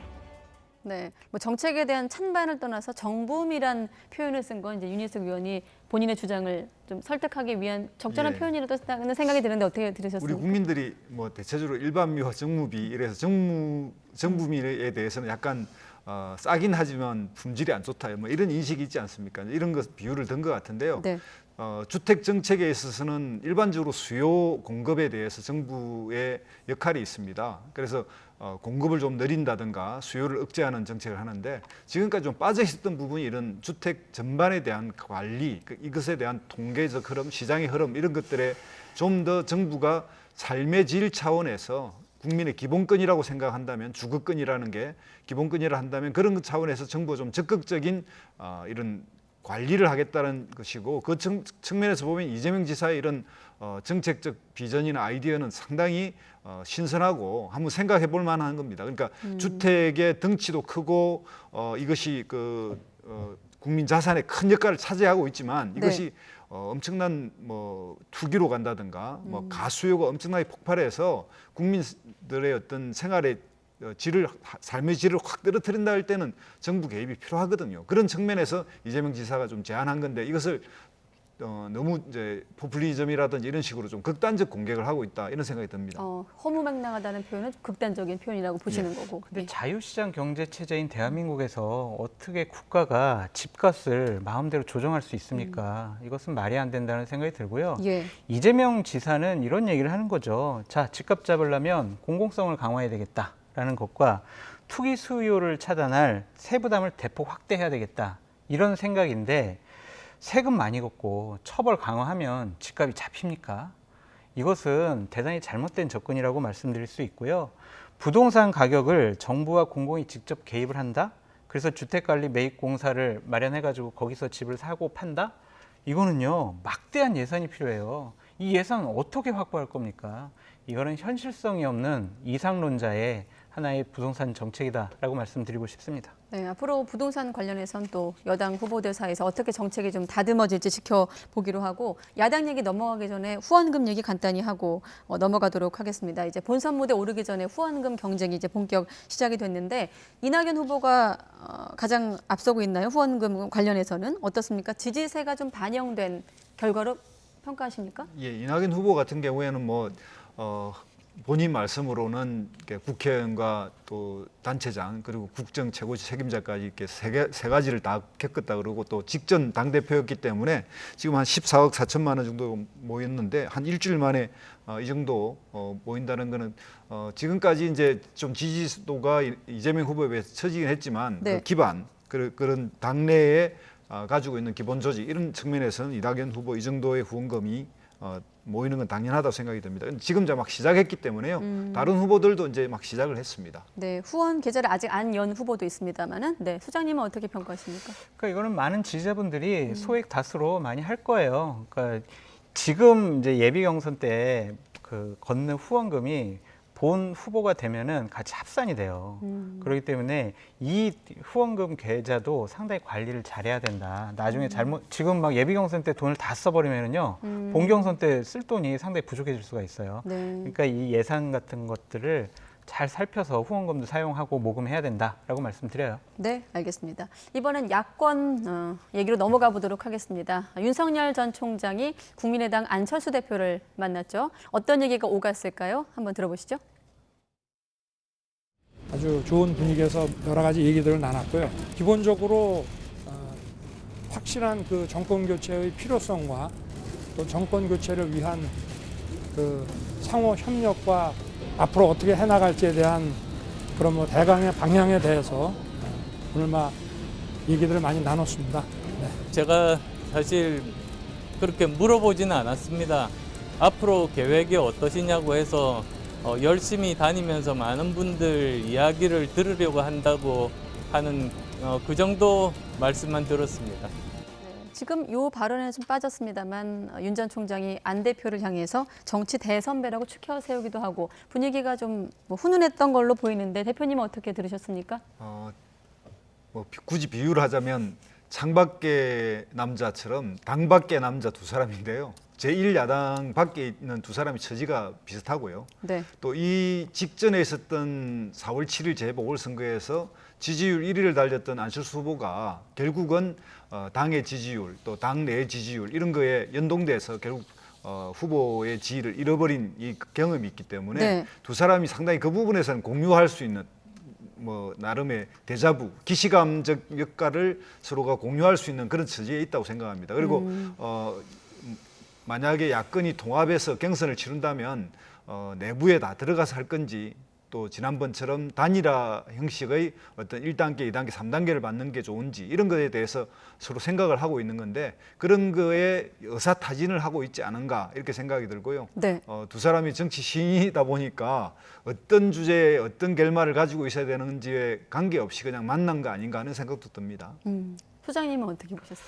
네, 뭐 정책에 대한 찬반을 떠나서 정부음이란 표현을 쓴 건 이제 윤희숙 의원이 본인의 주장을 좀 설득하기 위한 적절한 예. 표현이라고 생각이 드는데 어떻게 들으셨습니까? 우리 국민들이 뭐 대체적으로 일반미와 정무비 이래서 정부미에 대해서는 약간 싸긴 하지만 품질이 안 좋다 뭐 이런 인식이 있지 않습니까? 이런 것 비유를 든 것 같은데요. 네. 주택 정책에 있어서는 일반적으로 수요 공급에 대해서 정부의 역할이 있습니다. 그래서 공급을 좀 늘린다든가 수요를 억제하는 정책을 하는데 지금까지 좀 빠져 있었던 부분이 이런 주택 전반에 대한 관리, 이것에 대한 통계적 흐름, 시장의 흐름 이런 것들에 좀 더 정부가 삶의 질 차원에서 국민의 기본권이라고 생각한다면 주거권이라는 게 기본권이라 한다면 그런 차원에서 정부가 좀 적극적인 이런 관리를 하겠다는 것이고 그 측면에서 보면 이재명 지사의 이런 정책적 비전이나 아이디어는 상당히 신선하고 한번 생각해 볼 만한 겁니다. 그러니까 주택의 덩치도 크고 이것이 국민 자산에 큰 역할을 차지하고 있지만 이것이 엄청난 뭐 투기로 간다든가 뭐 가수요가 엄청나게 폭발해서 국민들의 어떤 생활의 삶의 질을 확 떨어뜨린다 할 때는 정부 개입이 필요하거든요. 그런 측면에서 이재명 지사가 좀 제안한 건데 이것을 너무 이제 포퓰리즘이라든지 이런 식으로 좀 극단적 공격을 하고 있다 이런 생각이 듭니다. 허무맹랑하다는 표현은 극단적인 표현이라고 보시는 예. 거고. 근데 자유시장 경제 체제인 대한민국에서 어떻게 국가가 집값을 마음대로 조정할 수 있습니까? 이것은 말이 안 된다는 생각이 들고요. 예. 이재명 지사는 이런 얘기를 하는 거죠. 자, 집값 잡으려면 공공성을 강화해야 되겠다라는 것과 투기 수요를 차단할 세부담을 대폭 확대해야 되겠다. 이런 생각인데 세금 많이 걷고 처벌 강화하면 집값이 잡힙니까? 이것은 대단히 잘못된 접근이라고 말씀드릴 수 있고요. 부동산 가격을 정부와 공공이 직접 개입을 한다? 그래서 주택관리 매입공사를 마련해가지고 거기서 집을 사고 판다? 이거는요, 막대한 예산이 필요해요. 이 예산은 어떻게 확보할 겁니까? 이거는 현실성이 없는 이상론자의 하나의 부동산 정책이다라고 말씀드리고 싶습니다. 네, 앞으로 부동산 관련해서는 또 여당 후보들 사이에서 어떻게 정책이 좀 다듬어질지 지켜보기로 하고, 야당 얘기 넘어가기 전에 후원금 얘기 간단히 하고 넘어가도록 하겠습니다. 이제 본선 무대 오르기 전에 후원금 경쟁이 이제 본격 시작이 됐는데, 이낙연 후보가 가장 앞서고 있나요? 후원금 관련해서는 어떻습니까? 지지세가 좀 반영된 결과로 평가하십니까? 예, 이낙연 후보 같은 경우에는 본인 말씀으로는 국회의원과 또 단체장 그리고 국정 최고 책임자까지 이렇게 세 가지를 다 겪었다 그러고, 또 직전 당대표였기 때문에 지금 한 14억 4천만 원 정도 모였는데, 한 일주일 만에 이 정도 모인다는 거는 지금까지 이제 좀 지지도가 이재명 후보에 비해서 처지긴 했지만, 네. 그 기반 그런 당내에 가지고 있는 기본 조직, 이런 측면에서는 이낙연 후보 이 정도의 후원금이 모이는 건 당연하다고 생각이 듭니다. 지금 이제 막 시작했기 때문에요. 다른 후보들도 이제 막 시작을 했습니다. 네, 후원 계좌를 아직 안 연 후보도 있습니다만은, 네, 소장님은 어떻게 평가하십니까? 그러니까 이거는 많은 지지자분들이 소액 다수로 많이 할 거예요. 그러니까 지금 이제 예비 경선 때 그 걷는 후원금이 본 후보가 되면은 같이 합산이 돼요. 그렇기 때문에 이 후원금 계좌도 상당히 관리를 잘해야 된다. 나중에 지금 막 예비 경선 때 돈을 다 써버리면은요, 본 경선 때 쓸 돈이 상당히 부족해질 수가 있어요. 네. 그러니까 이 예산 같은 것들을 잘 살펴서 후원금도 사용하고 모금해야 된다라고 말씀드려요. 네, 알겠습니다. 이번엔 야권 얘기로 넘어가 보도록 하겠습니다. 윤석열 전 총장이 국민의당 안철수 대표를 만났죠. 어떤 얘기가 오갔을까요? 한번 들어보시죠. 아주 좋은 분위기에서 여러 가지 얘기들을 나눴고요. 기본적으로 확실한 그 정권 교체의 필요성과 또 정권 교체를 위한 그 상호 협력과 앞으로 어떻게 해나갈지에 대한 그런 대강의 방향에 대해서 오늘 얘기들을 많이 나눴습니다. 네. 제가 사실 그렇게 물어보지는 않았습니다. 앞으로 계획이 어떠시냐고 해서 열심히 다니면서 많은 분들 이야기를 들으려고 한다고 하는 그 정도 말씀만 들었습니다. 지금 이 발언에 좀 빠졌습니다만, 윤 전 총장이 안 대표를 향해서 정치 대선배라고 추켜 세우기도 하고 분위기가 좀 훈훈했던 걸로 보이는데, 대표님은 어떻게 들으셨습니까? 굳이 비유를 하자면 창밖의 남자처럼 당밖의 남자 두 사람인데요. 제1야당 밖에 있는 두 사람의 처지가 비슷하고요. 네. 또 이 직전에 있었던 4월 7일 재보궐선거에서 지지율 1위를 달렸던 안철수 후보가 결국은 당의 지지율, 또 당내 지지율 이런 거에 연동돼서 결국 후보의 지위를 잃어버린 이 경험이 있기 때문에, 네. 두 사람이 상당히 그 부분에서는 공유할 수 있는 나름의 데자부, 기시감적 역할을 서로가 공유할 수 있는 그런 처지에 있다고 생각합니다. 그리고 만약에 야권이 통합해서 경선을 치른다면 내부에 다 들어가서 할 건지, 또 지난번처럼 단일화 형식의 어떤 1단계, 2단계, 3단계를 받는 게 좋은지, 이런 것에 대해서 서로 생각을 하고 있는 건데, 그런 거에 의사타진을 하고 있지 않은가 이렇게 생각이 들고요. 네. 두 사람이 정치 신인이다 보니까 어떤 주제에 어떤 결말을 가지고 있어야 되는지에 관계없이 그냥 만난 거 아닌가 하는 생각도 듭니다. 소장님은 어떻게 보셨어요?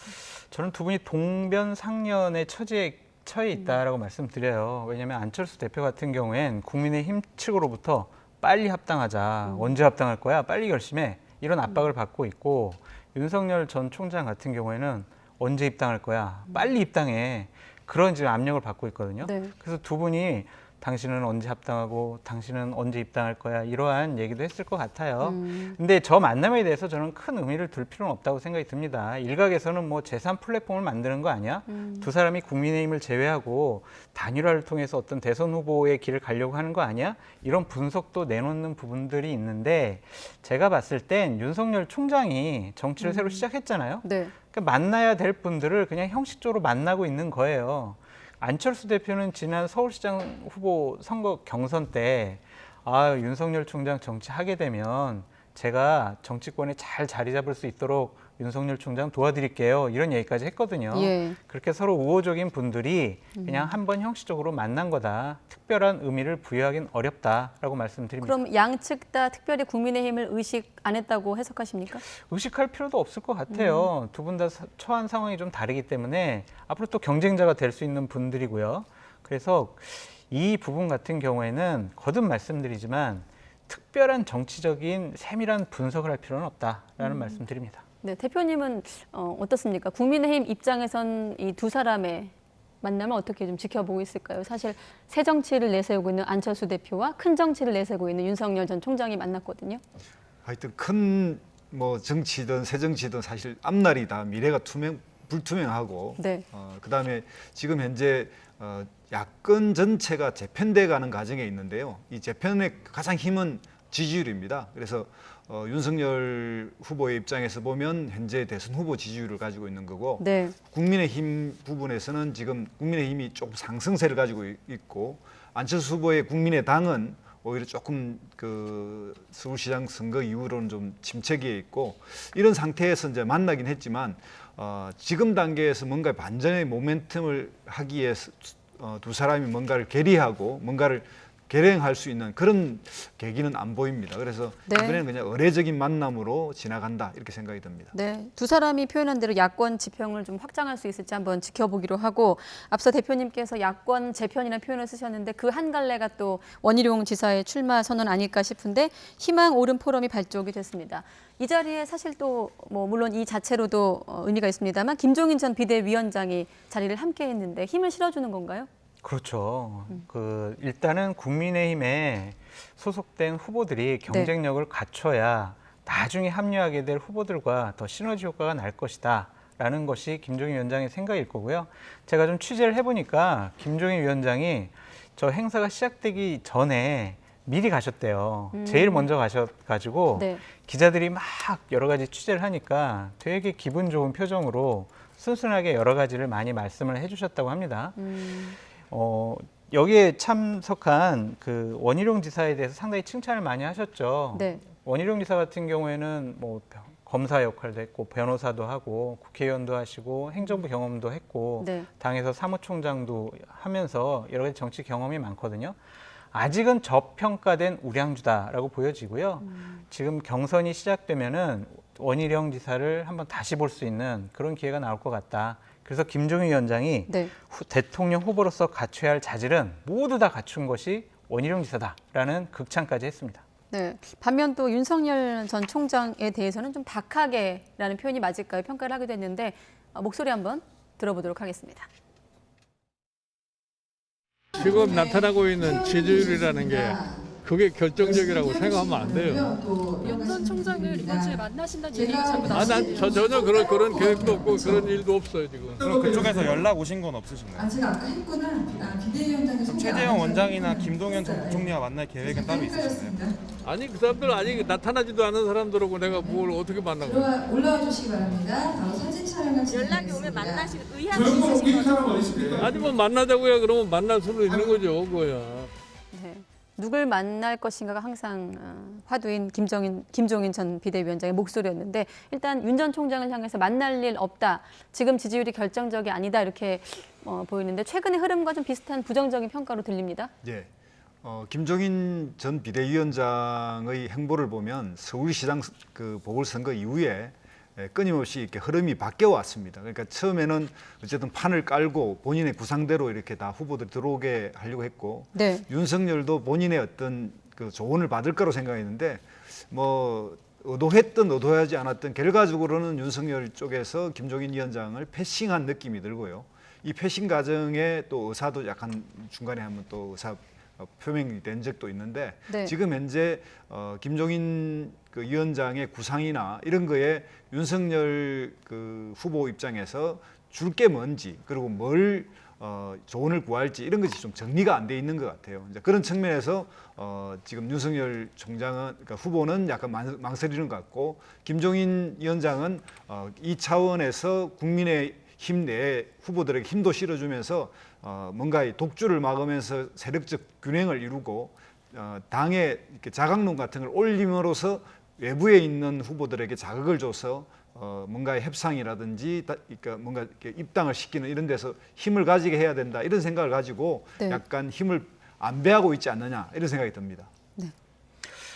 저는 두 분이 동변상련의 처해 있다라고 말씀드려요. 왜냐하면 안철수 대표 같은 경우엔 국민의힘 측으로부터 빨리 합당하자, 언제 합당할 거야, 빨리 결심해, 이런 압박을 받고 있고, 윤석열 전 총장 같은 경우에는 언제 입당할 거야, 빨리 입당해, 그런 지금 압력을 받고 있거든요. 네. 그래서 두 분이 당신은 언제 합당하고 당신은 언제 입당할 거야, 이러한 얘기도 했을 것 같아요. 근데 저 만남에 대해서 저는 큰 의미를 둘 필요는 없다고 생각이 듭니다. 일각에서는 제3 플랫폼을 만드는 거 아니야? 두 사람이 국민의힘을 제외하고 단일화를 통해서 어떤 대선 후보의 길을 가려고 하는 거 아니야? 이런 분석도 내놓는 부분들이 있는데, 제가 봤을 땐 윤석열 총장이 정치를 새로 시작했잖아요. 네. 그러니까 만나야 될 분들을 그냥 형식적으로 만나고 있는 거예요. 안철수 대표는 지난 서울시장 후보 선거 경선 때 윤석열 총장 정치하게 되면 제가 정치권에 잘 자리 잡을 수 있도록 윤석열 총장 도와드릴게요, 이런 얘기까지 했거든요. 예. 그렇게 서로 우호적인 분들이 그냥 한번 형식적으로 만난 거다, 특별한 의미를 부여하기는 어렵다라고 말씀드립니다. 그럼 양측 다 특별히 국민의힘을 의식 안 했다고 해석하십니까? 의식할 필요도 없을 것 같아요. 두 분 다 처한 상황이 좀 다르기 때문에 앞으로 또 경쟁자가 될 수 있는 분들이고요. 그래서 이 부분 같은 경우에는 거듭 말씀드리지만 특별한 정치적인 세밀한 분석을 할 필요는 없다라는 말씀드립니다. 네, 대표님은 어떻습니까? 국민의힘 입장에선 이 두 사람의 만남을 어떻게 좀 지켜보고 있을까요? 사실 새 정치를 내세우고 있는 안철수 대표와 큰 정치를 내세우고 있는 윤석열 전 총장이 만났거든요. 하여튼 큰 뭐 정치든 새 정치든 사실 앞날이 다 미래가 불투명하고 네. 그다음에 지금 현재 야권 전체가 재편돼 가는 과정에 있는데요. 이 재편의 가장 힘은 지지율입니다. 그래서 윤석열 후보의 입장에서 보면 현재 대선 후보 지지율을 가지고 있는 거고 네. 국민의힘 부분에서는 지금 국민의힘이 조금 상승세를 가지고 있고 안철수 후보의 국민의당은 오히려 조금 그 서울시장 선거 이후로는 좀 침체기에 있고 이런 상태에서 이제 만나긴 했지만 지금 단계에서 뭔가 반전의 모멘텀을 하기 위해서 두 사람이 뭔가를 계리하고 뭔가를 결행할 수 있는 그런 계기는 안 보입니다. 그래서 네. 이번에는 그냥 의례적인 만남으로 지나간다 이렇게 생각이 듭니다. 네, 두 사람이 표현한 대로 야권 지평을 좀 확장할 수 있을지 한번 지켜보기로 하고 앞서 대표님께서 야권 재편이라는 표현을 쓰셨는데 그 한 갈래가 또 원희룡 지사의 출마 선언 아닐까 싶은데 희망 오름 포럼이 발족이 됐습니다. 이 자리에 사실 또 뭐 물론 이 자체로도 의미가 있습니다만 김종인 전 비대위원장이 자리를 함께 했는데 힘을 실어주는 건가요? 그렇죠. 일단은 국민의힘에 소속된 후보들이 경쟁력을 갖춰야 나중에 합류하게 될 후보들과 더 시너지 효과가 날 것이다. 라는 것이 김종인 위원장의 생각일 거고요. 제가 좀 취재를 해보니까 김종인 위원장이 저 행사가 시작되기 전에 미리 가셨대요. 제일 먼저 가셔가지고 네. 기자들이 막 여러 가지 취재를 하니까 되게 기분 좋은 표정으로 순순하게 여러 가지를 많이 말씀을 해주셨다고 합니다. 여기에 참석한 그 원희룡 지사에 대해서 상당히 칭찬을 많이 하셨죠. 네. 원희룡 지사 같은 경우에는 뭐 검사 역할도 했고 변호사도 하고 국회의원도 하시고 행정부 경험도 했고 네. 당에서 사무총장도 하면서 여러 가지 정치 경험이 많거든요. 아직은 저평가된 우량주다라고 보여지고요. 지금 경선이 시작되면은 원희룡 지사를 한번 다시 볼 수 있는 그런 기회가 나올 것 같다. 그래서 김종인 위원장이 네. 대통령 후보로서 갖춰야 할 자질은 모두 다 갖춘 것이 원희룡 지사다라는 극찬까지 했습니다. 네. 반면 또 윤석열 전 총장에 대해서는 좀 박하게라는 표현이 맞을까요? 평가를 하기도 했는데 목소리 한번 들어보도록 하겠습니다. 지금 나타나고 있는 지지율이라는 게 그게 결정적이라고 생각하면 안 돼요. 윤 전 총장을 이번 주에 만나신다는 얘기가 자꾸 나오는데. 난 전혀 그런 계획도 없고 그런 일도 없어요 지금. 그럼 그쪽에서 연락 오신 건 없으신가요? 제가 아까 했구나. 비대위원장이 최재형 원장이나 김동연 전 부총리와 만날 계획은 따로 있으신가요? 아니 그 사람들 아직 나타나지도 않은 사람들하고 내가 뭘 어떻게 만나고? 올라와 주시기 바랍니다. 바로 사진 촬영을 연락이 오면 만나실 의향이 있으신 거죠? 아니 뭐 만나자고야 그러면 만날 수도 있는 거죠 그거야. 네. 누굴 만날 것인가가 항상 화두인 김종인 전 비대위원장의 목소리였는데 일단 윤 전 총장을 향해서 만날 일 없다. 지금 지지율이 결정적이 아니다. 이렇게 보이는데 최근의 흐름과 좀 비슷한 부정적인 평가로 들립니다. 예. 김종인 전 비대위원장의 행보를 보면 서울시장 그 보궐선거 이후에 끊임없이 이렇게 흐름이 바뀌어 왔습니다. 그러니까 처음에는 어쨌든 판을 깔고 본인의 구상대로 이렇게 다 후보들 들어오게 하려고 했고 네. 윤석열도 본인의 어떤 그 조언을 받을 거로 생각했는데 뭐 의도했든 의도하지 않았든 결과적으로는 윤석열 쪽에서 김종인 위원장을 패싱한 느낌이 들고요. 이 패싱 과정에 또 의사도 약간 중간에 한번 또 의사 표명이 된 적도 있는데 네. 지금 현재 김종인 그 위원장의 구상이나 이런 거에 윤석열 그 후보 입장에서 줄 게 뭔지 그리고 뭘 조언을 구할지 이런 것이 좀 정리가 안 돼 있는 것 같아요. 이제 그런 측면에서 지금 윤석열 총장은 그러니까 후보는 약간 망설이는 것 같고 김종인 위원장은 이 차원에서 국민의힘 내에 후보들에게 힘도 실어주면서 뭔가 독주를 막으면서 세력적 균형을 이루고 당의 이렇게 자각론 같은 걸 올림으로써 외부에 있는 후보들에게 자극을 줘서 뭔가의 협상이라든지 그러니까 뭔가 이렇게 입당을 시키는 이런 데서 힘을 가지게 해야 된다 이런 생각을 가지고 네. 약간 힘을 안배하고 있지 않느냐 이런 생각이 듭니다. 네.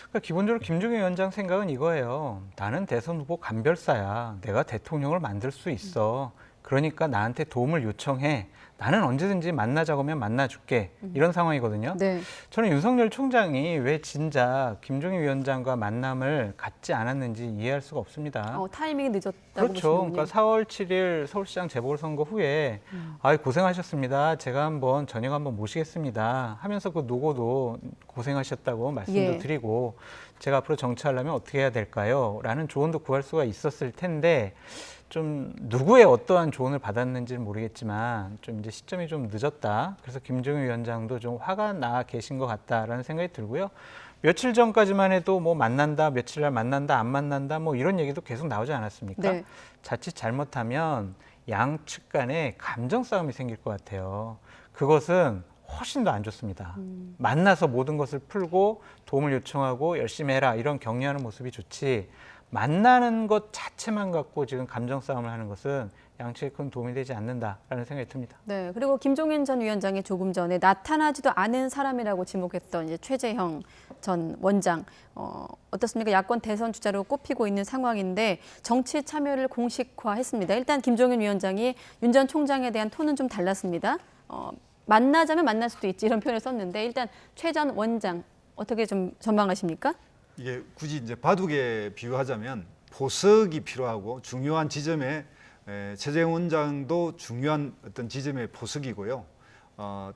그러니까 기본적으로 김종인 위원장 생각은 이거예요. 나는 대선 후보 간별사야. 내가 대통령을 만들 수 있어. 그러니까 나한테 도움을 요청해. 나는 언제든지 만나자고 하면 만나줄게. 이런 상황이거든요. 네. 저는 윤석열 총장이 왜 진작 김종인 위원장과 만남을 갖지 않았는지 이해할 수가 없습니다. 타이밍이 늦었다고 그렇죠. 보시는군요. 그러니까 4월 7일 서울시장 재보궐선거 후에 고생하셨습니다. 제가 한번 저녁 한번 모시겠습니다 하면서 그 노고도 고생하셨다고 말씀도 예. 드리고 제가 앞으로 정치하려면 어떻게 해야 될까요? 라는 조언도 구할 수가 있었을 텐데 좀 누구의 어떠한 조언을 받았는지는 모르겠지만 좀 이제 시점이 좀 늦었다. 그래서 김종인 위원장도 좀 화가 나 계신 것 같다라는 생각이 들고요. 며칠 전까지만 해도 뭐 만난다, 며칠 날 만난다, 안 만난다 뭐 이런 얘기도 계속 나오지 않았습니까? 네. 자칫 잘못하면 양측 간에 감정 싸움이 생길 것 같아요. 그것은 훨씬 더 안 좋습니다. 만나서 모든 것을 풀고 도움을 요청하고 열심히 해라 이런 격려하는 모습이 좋지 만나는 것 자체만 갖고 지금 감정 싸움을 하는 것은 양측에 큰 도움이 되지 않는다라는 생각이 듭니다. 네, 그리고 김종인 전 위원장이 조금 전에 나타나지도 않은 사람이라고 지목했던 이제 최재형 전 원장 어떻습니까? 야권 대선 주자로 꼽히고 있는 상황인데 정치 참여를 공식화했습니다. 일단 김종인 위원장이 윤 전 총장에 대한 톤은 좀 달랐습니다. 만나자면 만날 수도 있지 이런 표현을 썼는데 일단 최 전 원장 어떻게 좀 전망하십니까? 이게 굳이 이제 바둑에 비유하자면 보석이 필요하고 중요한 지점에 최재형 원장도 중요한 어떤 지점의 보석이고요.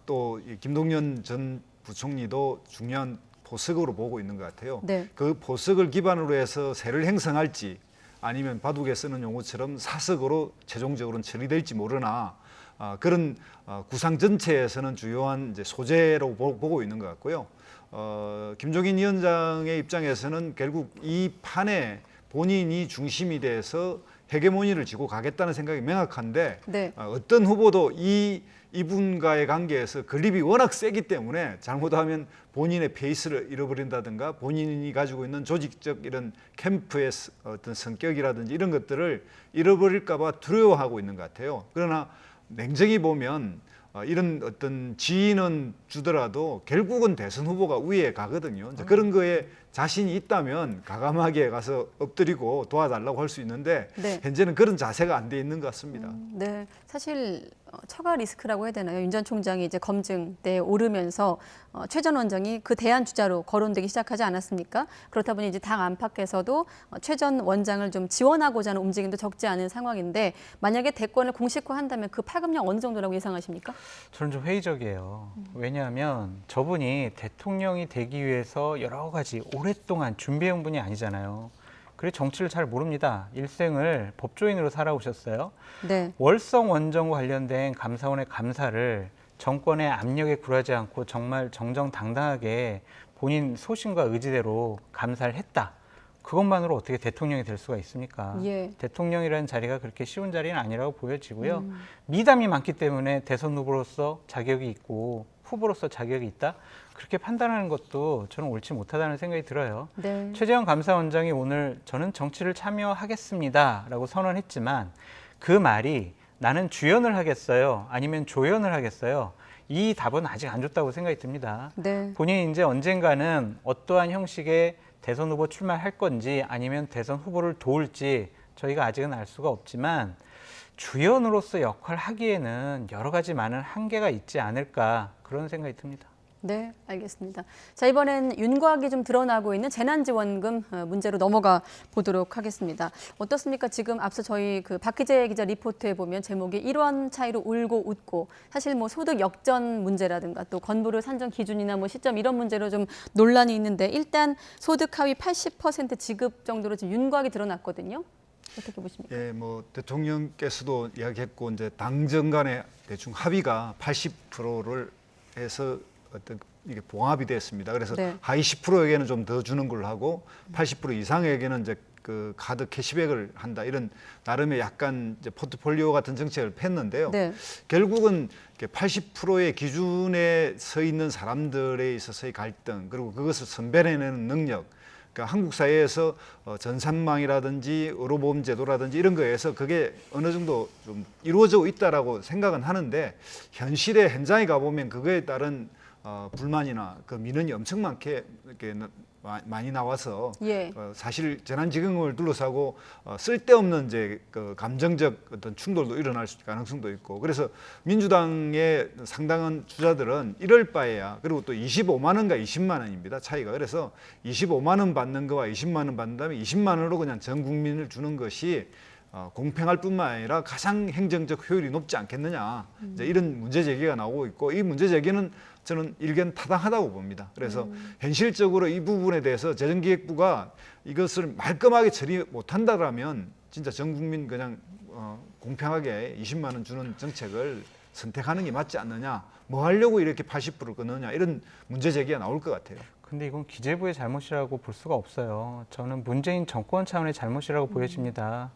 또 김동연 전 부총리도 중요한 보석으로 보고 있는 것 같아요. 네. 그 보석을 기반으로 해서 세를 행성할지 아니면 바둑에 쓰는 용어처럼 사석으로 최종적으로는 처리될지 모르나 그런 구상 전체에서는 주요한 이제 소재로 보고 있는 것 같고요. 김종인 위원장의 입장에서는 결국 이 판에 본인이 중심이 돼서 헤게모니를 쥐고 가겠다는 생각이 명확한데 네. 어떤 후보도 이분과의 관계에서 건립이 워낙 세기 때문에 잘못하면 본인의 페이스를 잃어버린다든가 본인이 가지고 있는 조직적 이런 캠프의 어떤 성격이라든지 이런 것들을 잃어버릴까 봐 두려워하고 있는 것 같아요. 그러나 냉정히 보면 이런 어떤 지인은 주더라도 결국은 대선 후보가 위에 가거든요. 이제 그런 거에 자신이 있다면 과감하게 가서 엎드리고 도와달라고 할 수 있는데 네. 현재는 그런 자세가 안 돼 있는 것 같습니다. 네, 사실 처가 리스크라고 해야 되나요? 윤 전 총장이 이제 검증대에 오르면서 최 전 원장이 그 대안 주자로 거론되기 시작하지 않았습니까? 그렇다 보니 이제 당 안팎에서도 최 전 원장을 좀 지원하고자 하는 움직임도 적지 않은 상황인데 만약에 대권을 공식화한다면 그 파급력 어느 정도라고 예상하십니까? 저는 좀 회의적이에요. 왜냐하면 저분이 대통령이 되기 위해서 여러 가지 오랫동안 준비해온 분이 아니잖아요. 그래 정치를 잘 모릅니다. 일생을 법조인으로 살아오셨어요. 네. 월성 원전과 관련된 감사원의 감사를 정권의 압력에 굴하지 않고 정말 정정당당하게 본인 소신과 의지대로 감사를 했다. 그것만으로 어떻게 대통령이 될 수가 있습니까? 예. 대통령이라는 자리가 그렇게 쉬운 자리는 아니라고 보여지고요. 미담이 많기 때문에 대선 후보로서 자격이 있고 후보로서 자격이 있다? 그렇게 판단하는 것도 저는 옳지 못하다는 생각이 들어요. 네. 최재형 감사원장이 오늘 저는 정치를 참여하겠습니다라고 선언했지만 그 말이 나는 주연을 하겠어요? 아니면 조연을 하겠어요? 이 답은 아직 안 줬다고 생각이 듭니다. 네. 본인이 이제 언젠가는 어떠한 형식의 대선 후보 출마할 건지 아니면 대선 후보를 도울지 저희가 아직은 알 수가 없지만 주연으로서 역할을 하기에는 여러 가지 많은 한계가 있지 않을까 그런 생각이 듭니다. 네, 알겠습니다. 자, 이번엔 윤곽이 좀 드러나고 있는 재난지원금 문제로 넘어가 보도록 하겠습니다. 어떻습니까? 지금 앞서 저희 그 박희재 기자 리포트에 보면 제목이 1원 차이로 울고 웃고 사실 뭐 소득 역전 문제라든가 또 건보료 산정 기준이나 뭐 시점 이런 문제로 좀 논란이 있는데 일단 소득 하위 80% 지급 정도로 지금 윤곽이 드러났거든요. 어떻게 보십니까? 예, 뭐 대통령께서도 이야기했고 이제 당정 간의 대충 합의가 80%를 해서 어떤 이게 봉합이 됐습니다. 그래서 네. 하위 10%에게는 좀 더 주는 걸로 하고 80% 이상에게는 이제 그 카드 캐시백을 한다 이런 나름의 약간 이제 포트폴리오 같은 정책을 폈는데요. 네. 결국은 80%의 기준에 서 있는 사람들에 있어서의 갈등 그리고 그것을 선별해내는 능력. 그러니까 한국 사회에서 전산망이라든지 의료보험 제도라든지 이런 거에서 그게 어느 정도 좀 이루어지고 있다라고 생각은 하는데 현실에 현장에 가보면 그거에 따른 불만이나 그 민원이 엄청 많게 이렇게 많이 나와서 예. 사실 재난지원금을 둘러싸고 쓸데없는 이제 그 감정적 어떤 충돌도 일어날 가능성도 있고 그래서 민주당의 상당한 주자들은 이럴 바에야 그리고 또 25만 원과 20만 원입니다 차이가 그래서 25만 원 받는 거와 20만 원 받는 다음에 20만 원으로 그냥 전 국민을 주는 것이 공평할 뿐만 아니라 가장 행정적 효율이 높지 않겠느냐 이제 이런 문제 제기가 나오고 있고 이 문제 제기는 저는 일견 타당하다고 봅니다. 그래서 현실적으로 이 부분에 대해서 재정기획부가 이것을 말끔하게 처리 못한다라면 진짜 전 국민 그냥 공평하게 20만 원 주는 정책을 선택하는 게 맞지 않느냐 뭐 하려고 이렇게 80%를 끊느냐 이런 문제 제기가 나올 것 같아요. 근데 이건 기재부의 잘못이라고 볼 수가 없어요. 저는 문재인 정권 차원의 잘못이라고 보여집니다.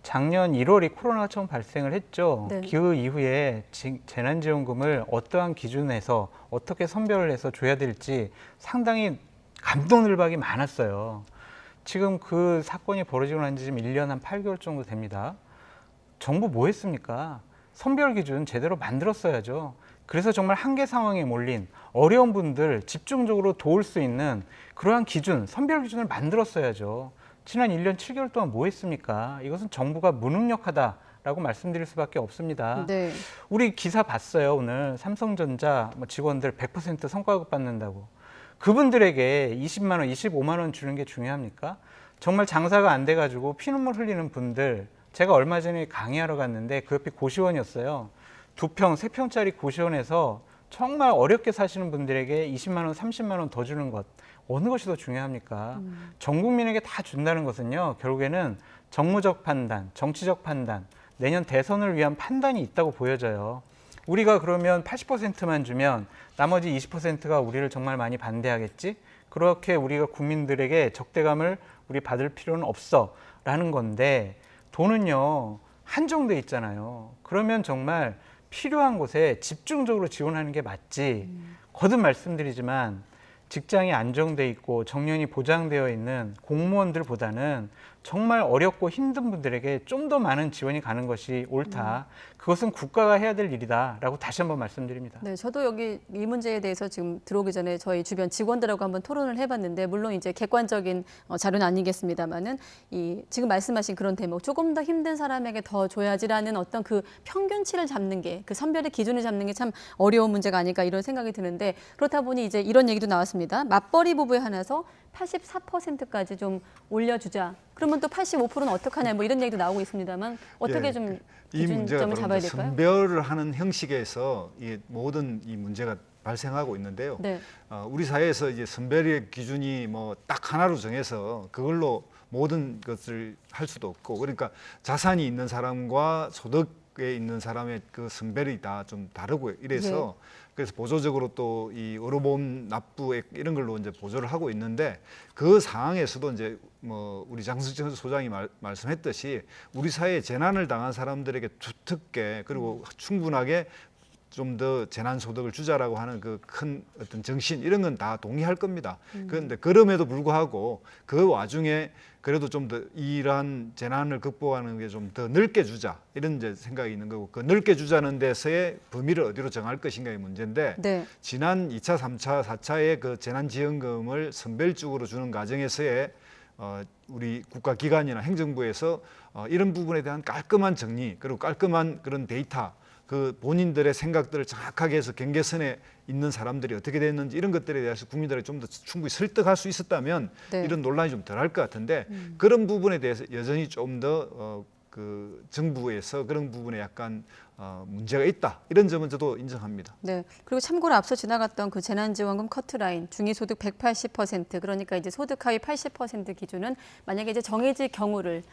작년 1월이 코로나가 처음 발생을 했죠. 네. 그 이후에 재난지원금을 어떠한 기준에서 어떻게 선별을 해서 줘야 될지 상당히 감동늘박이 많았어요. 지금 그 사건이 벌어지고 난 지 지금 1년 한 8개월 정도 됩니다. 정부 뭐 했습니까? 선별 기준 제대로 만들었어야죠. 그래서 정말 한계 상황에 몰린 어려운 분들 집중적으로 도울 수 있는 그러한 기준, 선별 기준을 만들었어야죠. 지난 1년 7개월 동안 뭐 했습니까? 이것은 정부가 무능력하다라고 말씀드릴 수밖에 없습니다. 네. 우리 기사 봤어요. 오늘 삼성전자 직원들 100% 성과급 받는다고. 그분들에게 20만 원, 25만 원 주는 게 중요합니까? 정말 장사가 안 돼가지고 피눈물 흘리는 분들 제가 얼마 전에 강의하러 갔는데 그 옆에 고시원이었어요. 2평, 3평짜리 고시원에서 정말 어렵게 사시는 분들에게 20만 원, 30만 원 더 주는 것. 어느 것이 더 중요합니까? 전 국민에게 다 준다는 것은요. 결국에는 정무적 판단, 정치적 판단, 내년 대선을 위한 판단이 있다고 보여져요. 우리가 그러면 80%만 주면 나머지 20%가 우리를 정말 많이 반대하겠지? 그렇게 우리가 국민들에게 적대감을 우리 받을 필요는 없어 라는 건데 돈은요. 한정돼 있잖아요. 그러면 정말 필요한 곳에 집중적으로 지원하는 게 맞지. 거듭 말씀드리지만 직장이 안정돼 있고 정년이 보장되어 있는 공무원들보다는 정말 어렵고 힘든 분들에게 좀 더 많은 지원이 가는 것이 옳다. 그것은 국가가 해야 될 일이다라고 다시 한번 말씀드립니다. 네, 저도 여기 이 문제에 대해서 지금 들어오기 전에 저희 주변 직원들하고 한번 토론을 해봤는데 물론 이제 객관적인 자료는 아니겠습니다만은 이 지금 말씀하신 그런 대목 조금 더 힘든 사람에게 더 줘야지라는 어떤 그 평균치를 잡는 게 그 선별의 기준을 잡는 게 참 어려운 문제가 아닐까 이런 생각이 드는데 그렇다 보니 이제 이런 얘기도 나왔습니다. 맞벌이 부부에 한해서 84%까지 좀 올려주자. 그러면 또 85%는 어떡하냐 뭐 이런 얘기도 나오고 있습니다만 어떻게 좀 기준점을 잡아야 될까요? 선별을 하는 형식에서 이 모든 이 문제가 발생하고 있는데요. 네. 우리 사회에서 이제 선별의 기준이 뭐 딱 하나로 정해서 그걸로 모든 것을 할 수도 없고 그러니까 자산이 있는 사람과 소득에 있는 사람의 그 선별이 다 좀 다르고 이래서 그래서 보조적으로 또 이 의료보험 납부액 이런 걸로 이제 보조를 하고 있는데 그 상황에서도 이제 뭐 우리 장승철 소장이 말씀했듯이 우리 사회에 재난을 당한 사람들에게 두텁게 그리고 충분하게 좀 더 재난 소득을 주자라고 하는 그 큰 어떤 정신 이런 건 다 동의할 겁니다. 그런데 그럼에도 불구하고 그 와중에 그래도 좀 더 이러한 재난을 극복하는 게 좀 더 넓게 주자 이런 이제 생각이 있는 거고 그 넓게 주자는 데서의 범위를 어디로 정할 것인가의 문제인데 네. 지난 2차, 3차, 4차의 그 재난지원금을 선별적으로 주는 과정에서의 우리 국가기관이나 행정부에서 이런 부분에 대한 깔끔한 정리 그리고 깔끔한 그런 데이터 그 본인들의 생각들을 정확하게 해서 경계선에 있는 사람들이 어떻게 됐는지 이런 것들에 대해서 국민들에게 좀 더 충분히 설득할 수 있었다면 네. 이런 논란이 좀 덜 할 것 같은데 그런 부분에 대해서 여전히 좀 더 그 정부에서 그런 부분에 약간 문제가 있다 이런 점은 저도 인정합니다. 네. 그리고 참고로 앞서 지나갔던 그 재난지원금 커트라인 중위소득 180% 그러니까 이제 소득 하위 80% 기준은 만약에 이제 정해질 경우를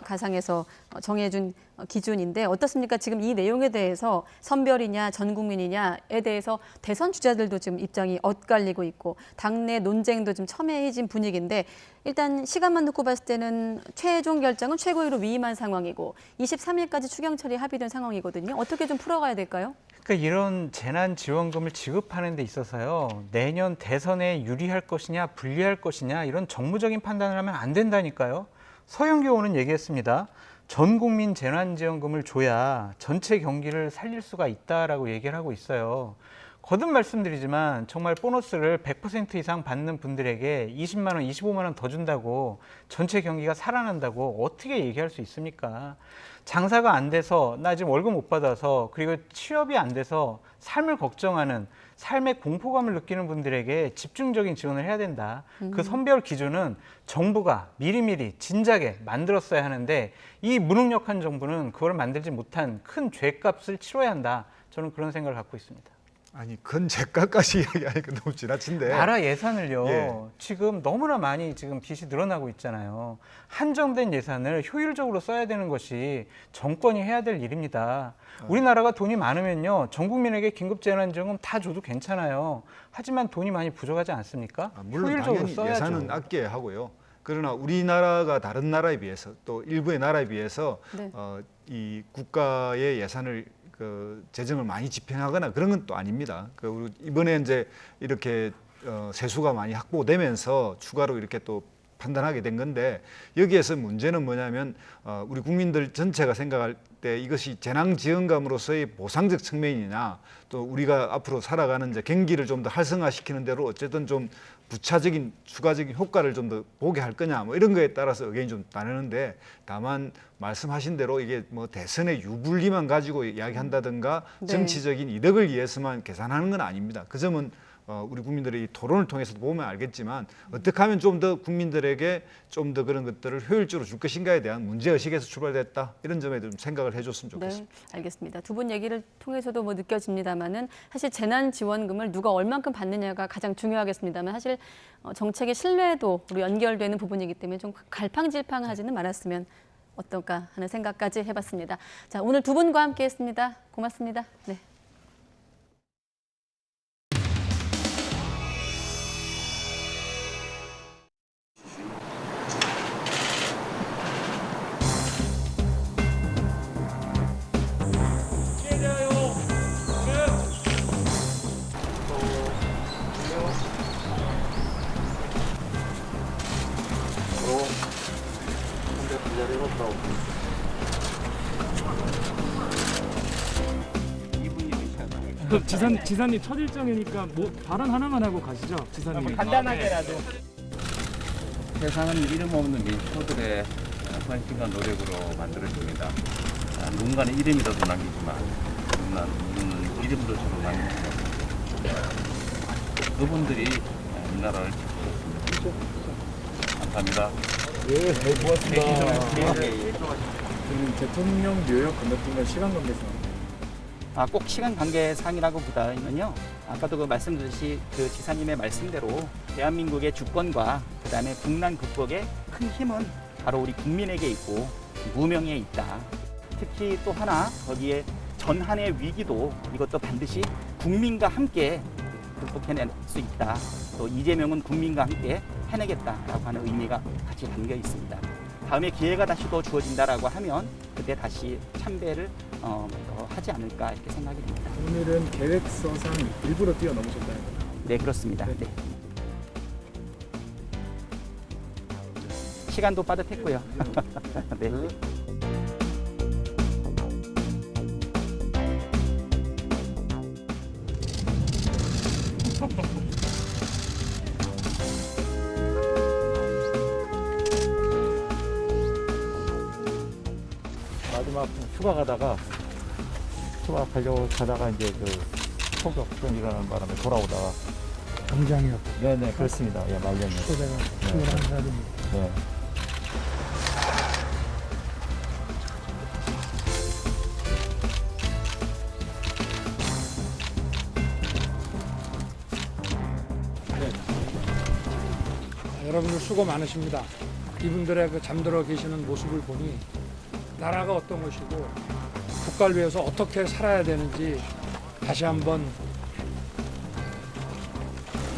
가상해서 정해준 기준인데 어떻습니까? 지금 이 내용에 대해서 선별이냐 전 국민이냐에 대해서 대선 주자들도 지금 입장이 엇갈리고 있고 당내 논쟁도 좀 첨예해진 분위기인데 일단 시간만 놓고 봤을 때는 최종 결정은 최고위로 위임한 상황이고 23일까지 추경 처리 합의된 상황이거든요. 어떻게 좀 풀어가야 될까요? 그러니까 이런 재난지원금을 지급하는 데 있어서요. 내년 대선에 유리할 것이냐 불리할 것이냐 이런 정무적인 판단을 하면 안 된다니까요. 서영교 의원은 얘기했습니다. 전 국민 재난지원금을 줘야 전체 경기를 살릴 수가 있다라고 얘기를 하고 있어요. 거듭 말씀드리지만 정말 보너스를 100% 이상 받는 분들에게 20만 원, 25만 원 더 준다고 전체 경기가 살아난다고 어떻게 얘기할 수 있습니까? 장사가 안 돼서 나 지금 월급 못 받아서 그리고 취업이 안 돼서 삶을 걱정하는 삶의 공포감을 느끼는 분들에게 집중적인 지원을 해야 된다. 그 선별 기준은 정부가 미리미리 진작에 만들었어야 하는데 이 무능력한 정부는 그걸 만들지 못한 큰 죄값을 치러야 한다. 저는 그런 생각을 갖고 있습니다. 아니 큰 재가까지 이야기하니까 너무 지나친데. 나라 예산을요. 예. 지금 너무나 많이 지금 빚이 늘어나고 있잖아요. 한정된 예산을 효율적으로 써야 되는 것이 정권이 해야 될 일입니다. 우리나라가 돈이 많으면요. 전 국민에게 긴급재난지원금 다 줘도 괜찮아요. 하지만 돈이 많이 부족하지 않습니까? 물론 효율적으로 당연히 써야죠. 예산은 아껴야 하고요. 그러나 우리나라가 다른 나라에 비해서 또 일부의 나라에 비해서 네. 이 국가의 예산을 재정을 많이 집행하거나 그런 건 또 아닙니다. 이번에 이제 이렇게 세수가 많이 확보되면서 추가로 이렇게 또 판단하게 된 건데 여기에서 문제는 뭐냐면 우리 국민들 전체가 생각할 때 이것이 재난지원금으로서의 보상적 측면이냐 또 우리가 앞으로 살아가는 이제 경기를 좀 더 활성화시키는 대로 어쨌든 좀 부차적인 추가적인 효과를 좀 더 보게 할 거냐 뭐 이런 거에 따라서 의견이 좀 나누는데 다만 말씀하신 대로 이게 뭐 대선의 유불리만 가지고 이야기한다든가 네. 정치적인 이득을 위해서만 계산하는 건 아닙니다. 그 점은 우리 국민들의 이 토론을 통해서 보면 알겠지만 어떻게 하면 좀 더 국민들에게 좀 더 그런 것들을 효율적으로 줄 것인가에 대한 문제의식에서 출발됐다 이런 점에 좀 생각을 해줬으면 좋겠습니다. 네, 알겠습니다. 두 분 얘기를 통해서도 뭐 느껴집니다만은 사실 재난지원금을 누가 얼만큼 받느냐가 가장 중요하겠습니다만 사실 정책의 신뢰도로 연결되는 부분이기 때문에 좀 갈팡질팡하지는 말았으면 어떨까 하는 생각까지 해봤습니다. 자, 오늘 두 분과 함께했습니다. 고맙습니다. 네. 지사님 첫 일정이니까 뭐 발언 하나만 하고 가시죠, 지사님. 간단하게라도. 세상은 이름 없는 민초들의 헌신과 노력으로 만들어집니다. 누군가는 이름이라도 남기지만 누군가는 이름도 서로 남깁니다. 그분들이 이 나라를 지키셨습니다. 감사합니다. 예, 고맙습니다. 저는 대통령 묘역 건너뛴 시간 관계상. 꼭 시간 관계상이라고보다는요. 아까도 말씀드렸듯이 지사님의 말씀대로 대한민국의 주권과 그다음에 국난 극복의 큰 힘은 바로 우리 국민에게 있고 무명에 있다. 특히 또 하나 거기에 전한의 위기도 이것도 반드시 국민과 함께 극복해낼 수 있다. 또 이재명은 국민과 함께 해내겠다라고 하는 의미가 같이 담겨 있습니다. 다음에 기회가 다시 또 주어진다라고 하면 그때 다시 참배를 하지 않을까 이렇게 생각이 됩니다. 오늘은 계획서상 일부러 뛰어넘으셨다는 거죠? 네, 그렇습니다. 네. 시간도 빠듯했고요. 네. 마지막 휴가 가다가 이제 폭격전 일어나는 바람에 돌아오다가 병장이요. 네네 그렇습니다. 예, 말년이요. 소대가 21살입니다. 네. 여러분들 수고 많으십니다. 이분들의 잠들어 계시는 모습을 보니 나라가 어떤 것이고 국가를 위해서 어떻게 살아야 되는지 다시 한번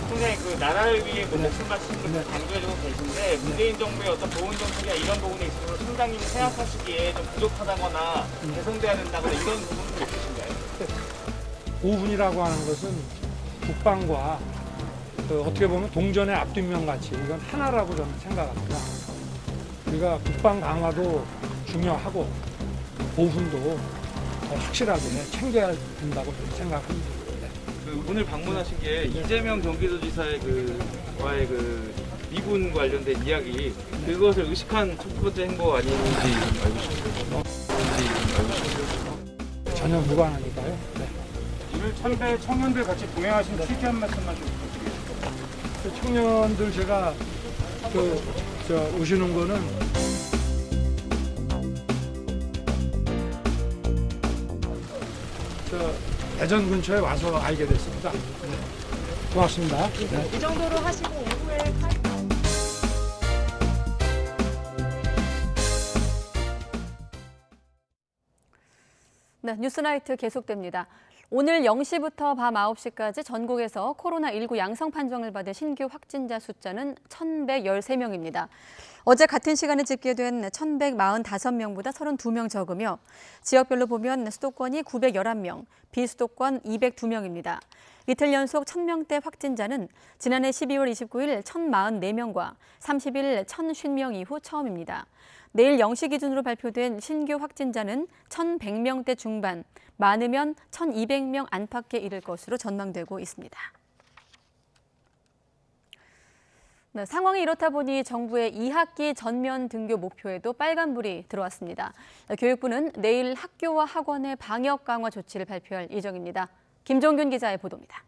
총장님 나라를 위해 목숨 바치는 것을 강조해주고 계신데 문재인 정부의 어떤 보훈 정책이나 이런 부분에 있어서 총장님이 생각하시기에 좀 부족하다거나 개선돼야 된다거나 이런 부분은 있으신가요? 보훈이라고 하는 것은 국방과 어떻게 보면 동전의 앞뒷면 같이 이건 하나라고 저는 생각합니다. 우리가 국방 강화도 중요하고 보훈도 더 확실하게 챙겨야 된다고 생각합니다. 네. 오늘 방문하신 게 이재명 경기도지사의 와의 미군 관련된 이야기, 그것을 의식한 첫 번째 행보 아닌지 알고 싶어요. 전혀 무관하니까요. 네. 오늘 참배 청년들 같이 동행하신 취재 한 말씀만 좀 부탁드리겠습니다. 청년들 제가 오시는 거는 대전 근처에 와서 알게 됐습니다. 네. 고맙습니다. 네. 이 정도로 하시고 오후에 네, 뉴스나이트 계속됩니다. 오늘 0시부터 밤 9시까지 전국에서 코로나19 양성 판정을 받은 신규 확진자 숫자는 1,113명입니다. 어제 같은 시간에 집계된 1,145명보다 32명 적으며 지역별로 보면 수도권이 911명, 비수도권 202명입니다. 이틀 연속 1,000명대 확진자는 지난해 12월 29일 1,044명과 30일 1,050명 이후 처음입니다. 내일 0시 기준으로 발표된 신규 확진자는 1,100명대 중반, 많으면 1,200명 안팎에 이를 것으로 전망되고 있습니다. 네, 상황이 이렇다 보니 정부의 2학기 전면 등교 목표에도 빨간불이 들어왔습니다. 교육부는 내일 학교와 학원의 방역 강화 조치를 발표할 예정입니다. 김종균 기자의 보도입니다.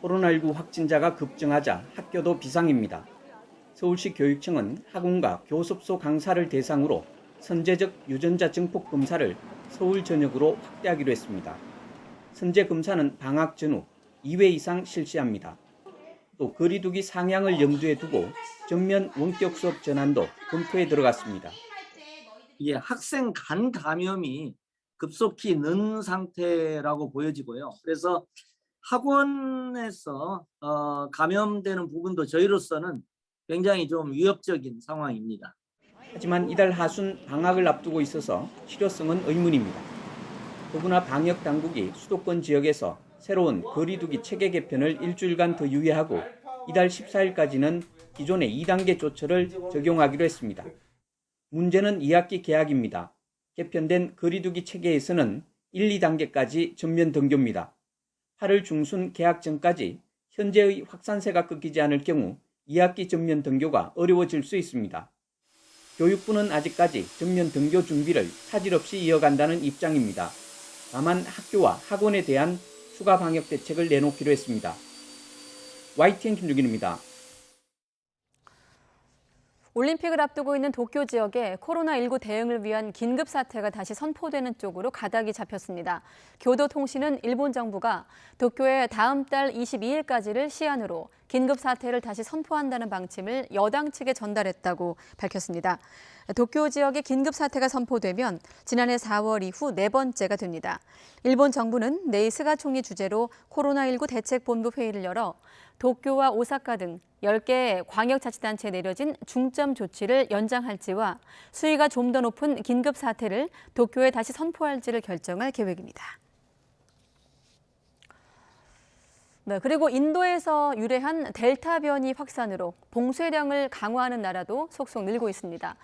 코로나19 확진자가 급증하자 학교도 비상입니다. 서울시 교육청은 학원과 교습소 강사를 대상으로 선제적 유전자 증폭 검사를 서울 전역으로 확대하기로 했습니다. 선제 검사는 방학 전후 2회 이상 실시합니다. 또 거리두기 상향을 염두에 두고 전면 원격 수업 전환도 검토에 들어갔습니다. 이게 학생 간 감염이 급속히 는 상태라고 보여지고요. 그래서 학원에서 감염되는 부분도 저희로서는 굉장히 좀 위협적인 상황입니다. 하지만 이달 하순 방학을 앞두고 있어서 실효성은 의문입니다. 더구나 방역 당국이 수도권 지역에서 새로운 거리두기 체계 개편을 일주일간 더 유예하고 이달 14일까지는 기존의 2단계 조처를 적용하기로 했습니다. 문제는 2학기 개학입니다. 개편된 거리두기 체계에서는 1, 2단계까지 전면 등교입니다. 8월 중순 개학 전까지 현재의 확산세가 끊기지 않을 경우 2학기 전면 등교가 어려워질 수 있습니다. 교육부는 아직까지 전면 등교 준비를 차질 없이 이어간다는 입장입니다. 다만 학교와 학원에 대한 추가 방역 대책을 내놓기로 했습니다. YTN 김주균입니다. 올림픽을 앞두고 있는 도쿄 지역에 코로나19 대응을 위한 긴급 사태가 다시 선포되는 쪽으로 가닥이 잡혔습니다. 교도통신은 일본 정부가 도쿄에 다음 달 22일까지를 시한으로 긴급 사태를 다시 선포한다는 방침을 여당 측에 전달했다고 밝혔습니다. 도쿄 지역에 긴급 사태가 선포되면 지난해 4월 이후 네 번째가 됩니다. 일본 정부는 내일 스가 총리 주재로 코로나19 대책본부 회의를 열어 도쿄와 오사카 등 10개의 광역자치단체에 내려진 중점 조치를 연장할지와 수위가 좀 더 높은 긴급 사태를 도쿄에 다시 선포할지를 결정할 계획입니다. 네, 그리고 인도에서 유래한 델타 변이 확산으로 봉쇄령을 강화하는 나라도 속속 늘고 있습니다.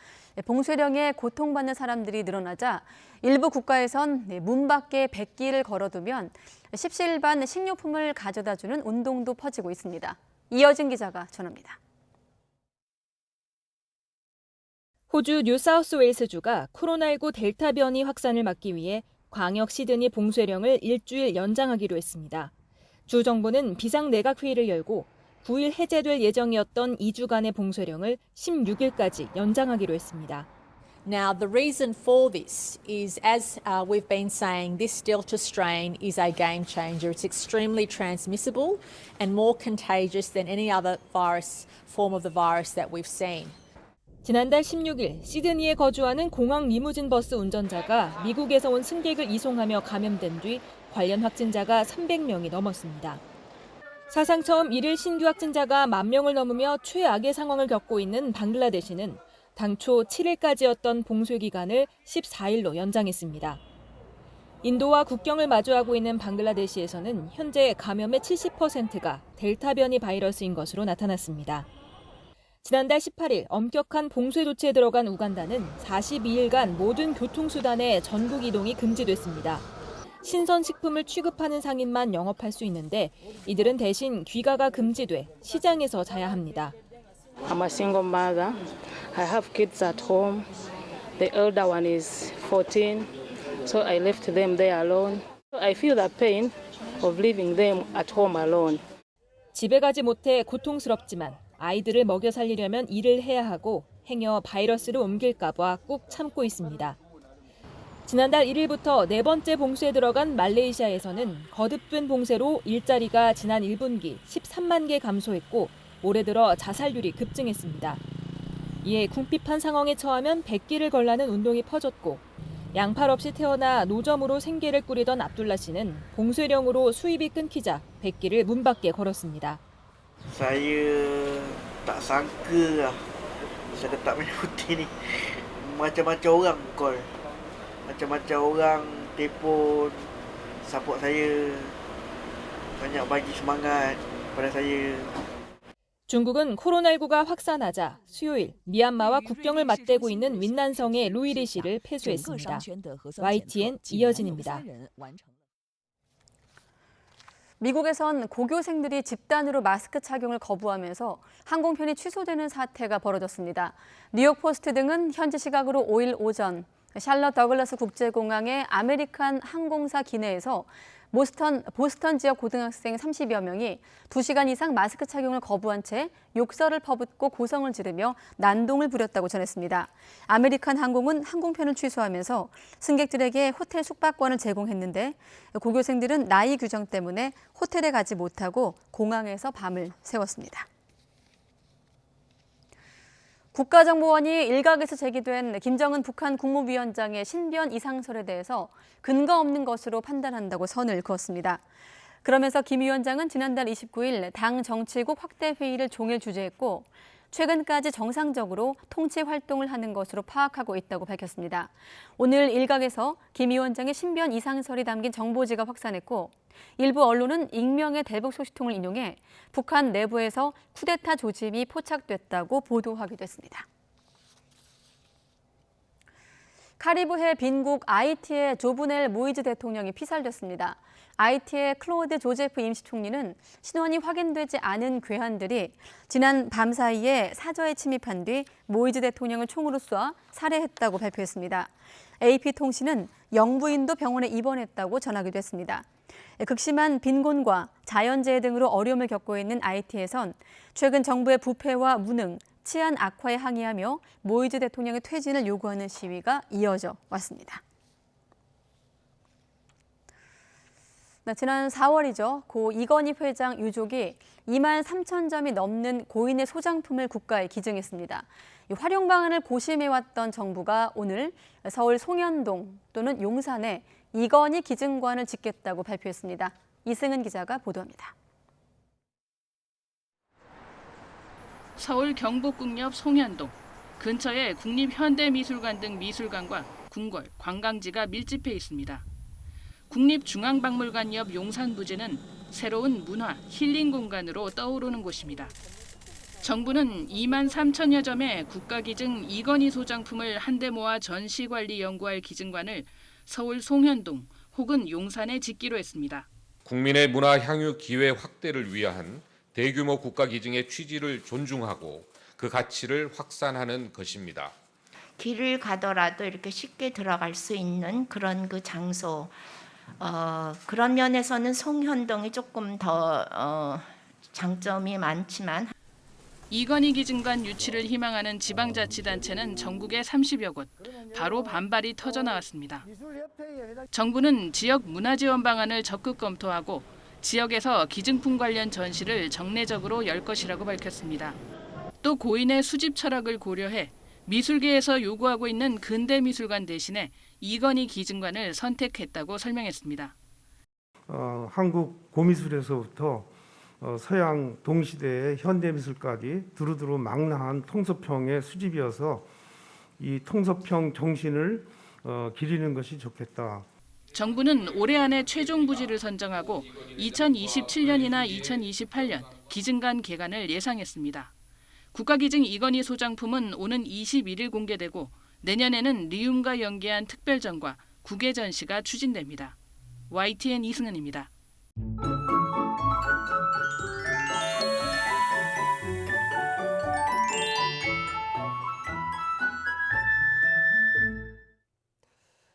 봉쇄령에 고통받는 사람들이 늘어나자 일부 국가에선 문 밖에 백기를 걸어두면 십시일반 식료품을 가져다주는 운동도 퍼지고 있습니다. 이어진 기자가 전합니다. 호주 뉴사우스웨일스주가 코로나19 델타 변이 확산을 막기 위해 광역 시드니 봉쇄령을 일주일 연장하기로 했습니다. 주 정부는 비상내각회의를 열고 9일 해제될 예정이었던 2주간의 봉쇄령을 16일까지 연장하기로 했습니다. Now, the reason for this is, as we've been saying, this Delta strain is a game changer. It's extremely transmissible and more contagious than any other form of the virus that we've seen. 지난달 16일 시드니에 거주하는 공항 리무진 버스 운전자가 미국에서 온 승객을 이송하며 감염된 뒤 관련 확진자가 300명이 넘었습니다. 사상 처음 1일 신규 확진자가 10,000명을 넘으며 최악의 상황을 겪고 있는 방글라데시는 당초 7일까지였던 봉쇄 기간을 14일로 연장했습니다. 인도와 국경을 마주하고 있는 방글라데시에서는 현재 감염의 70%가 델타 변이 바이러스인 것으로 나타났습니다. 지난달 18일 엄격한 봉쇄 조치에 들어간 우간다는 42일간 모든 교통수단의 전국 이동이 금지됐습니다. 신선식품을 취급하는 상인만 영업할 수 있는데 이들은 대신 귀가가 금지돼 시장에서 자야 합니다. I'm a single mother. I have kids at home. The elder one is 14, so I left them there alone. I feel the pain of leaving them at home alone. 집에 가지 못해 고통스럽지만 아이들을 먹여 살리려면 일을 해야 하고 행여 바이러스를 옮길까 봐 꾹 참고 있습니다. 지난달 1일부터 네 번째 봉쇄에 들어간 말레이시아에서는 거듭된 봉쇄로 일자리가 지난 1분기 13만 개 감소했고 올해 들어 자살률이 급증했습니다. 이에 궁핍한 상황에 처하면 백기를 걸라는 운동이 퍼졌고 양팔 없이 태어나 노점으로 생계를 꾸리던 압둘라 씨는 봉쇄령으로 수입이 끊기자 백기를 문 밖에 걸었습니다. Saya tak sangka saya dapat mengikuti ni. Macam-macam orang call. Macam-macam orang telefon support saya. Banyak bagi semangat pada saya. 중국은 코로나19가 확산하자 수요일 미얀마와 국경을 맞대고 있는 윈난성의 루이리 씨를 폐수했습니다. YTN 이여진입니다. 미국에선 고교생들이 집단으로 마스크 착용을 거부하면서 항공편이 취소되는 사태가 벌어졌습니다. 뉴욕포스트 등은 현지 시각으로 5일 오전 샬럿 더글라스 국제공항의 아메리칸 항공사 기내에서 보스턴 지역 고등학생 30여 명이 2시간 이상 마스크 착용을 거부한 채 욕설을 퍼붓고 고성을 지르며 난동을 부렸다고 전했습니다. 아메리칸 항공은 항공편을 취소하면서 승객들에게 호텔 숙박권을 제공했는데 고교생들은 나이 규정 때문에 호텔에 가지 못하고 공항에서 밤을 새웠습니다. 국가정보원이 일각에서 제기된 김정은 북한 국무위원장의 신변 이상설에 대해서 근거 없는 것으로 판단한다고 선을 그었습니다. 그러면서 김 위원장은 지난달 29일 당 정치국 확대 회의를 종일 주재했고 최근까지 정상적으로 통치 활동을 하는 것으로 파악하고 있다고 밝혔습니다. 오늘 일각에서 김 위원장의 신변 이상설이 담긴 정보지가 확산했고 일부 언론은 익명의 대북 소식통을 인용해 북한 내부에서 쿠데타 조짐이 포착됐다고 보도하기도 했습니다. 카리브해 빈국 아이티의 조브넬 모이즈 대통령이 피살됐습니다. 아이티의 클로드 조제프 임시총리는 신원이 확인되지 않은 괴한들이 지난 밤 사이에 사저에 침입한 뒤 모이즈 대통령을 총으로 쏴 살해했다고 발표했습니다. AP통신은 영부인도 병원에 입원했다고 전하기도 했습니다. 극심한 빈곤과 자연재해 등으로 어려움을 겪고 있는 아이티에선 최근 정부의 부패와 무능, 치안 악화에 항의하며 모이즈 대통령의 퇴진을 요구하는 시위가 이어져 왔습니다. 지난 4월이죠. 고 이건희 회장 유족이 2만 3천 점이 넘는 고인의 소장품을 국가에 기증했습니다. 이 활용 방안을 고심해왔던 정부가 오늘 서울 송현동 또는 용산에 이건희 기증관을 짓겠다고 발표했습니다. 이승은 기자가 보도합니다. 서울 경복궁 옆 송현동. 근처에 국립현대미술관 등 미술관과 궁궐, 관광지가 밀집해 있습니다. 국립중앙박물관 옆 용산부지는 새로운 문화, 힐링 공간으로 떠오르는 곳입니다. 정부는 2만 3천여 점의 국가기증 이건희 소장품을 한데 모아 전시관리 연구할 기증관을 서울 송현동 혹은 용산에 짓기로 했습니다. 국민의 문화 향유 기회 확대를 위한 대규모 국가기증의 취지를 존중하고 그 가치를 확산하는 것입니다. 길을 가더라도 이렇게 쉽게 들어갈 수 있는 그런 그 장소, 그런 면에서는 송현동이 조금 더 장점이 많지만 이건희 기증관 유치를 희망하는 지방자치단체는 전국에 30여 곳, 바로 반발이 터져나왔습니다. 정부는 지역 문화 지원 방안을 적극 검토하고 지역에서 기증품 관련 전시를 정례적으로 열 것이라고 밝혔습니다. 또 고인의 수집 철학을 고려해 미술계에서 요구하고 있는 근대미술관 대신에 이건희 기증관을 선택했다고 설명했습니다. 한국 고미술에서부터 서양 동시대의 현대미술까지 두루두루 망라한 통섭형의 수집이어서 이 통섭형 정신을 기리는 것이 좋겠다. 정부는 올해 안에 최종 부지를 선정하고 2027년이나 2028년 기증관 개관을 예상했습니다. 국가기증 이건희 소장품은 오는 21일 공개되고 내년에는 리움과 연계한 특별전과 국외 전시가 추진됩니다. YTN 이승은입니다.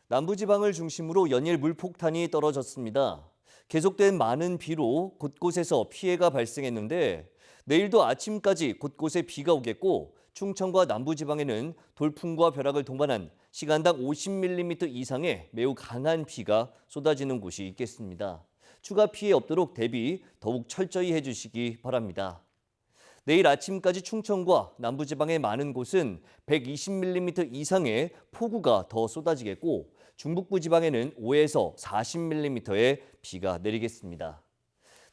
남부지방을 중심으로 연일 물폭탄이 떨어졌습니다. 계속된 많은 비로 곳곳에서 피해가 발생했는데 내일도 아침까지 곳곳에 비가 오겠고 충청과 남부지방에는 돌풍과 벼락을 동반한 시간당 50mm 이상의 매우 강한 비가 쏟아지는 곳이 있겠습니다. 추가 피해 없도록 대비 더욱 철저히 해주시기 바랍니다. 내일 아침까지 충청과 남부지방의 많은 곳은 120mm 이상의 폭우가 더 쏟아지겠고 중북부 지방에는 5에서 40mm의 비가 내리겠습니다.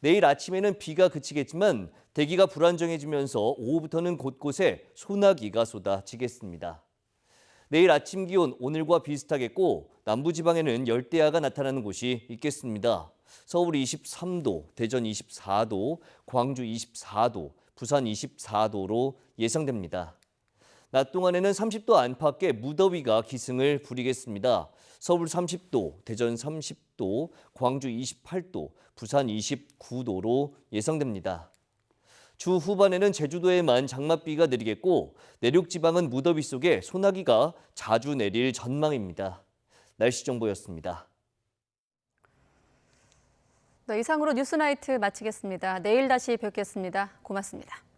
내일 아침에는 비가 그치겠지만 대기가 불안정해지면서 오후부터는 곳곳에 소나기가 쏟아지겠습니다. 내일 아침 기온 오늘과 비슷하겠고 남부지방에는 열대야가 나타나는 곳이 있겠습니다. 서울 23도, 대전 24도, 광주 24도, 부산 24도로 예상됩니다. 낮 동안에는 30도 안팎의 무더위가 기승을 부리겠습니다. 서울 30도, 대전 30도, 광주 28도, 부산 29도로 예상됩니다. 주 후반에는 제주도에만 장맛비가 내리겠고 내륙 지방은 무더위 속에 소나기가 자주 내릴 전망입니다. 날씨 정보였습니다. 네, 이상으로 뉴스나이트 마치겠습니다. 내일 다시 뵙겠습니다. 고맙습니다.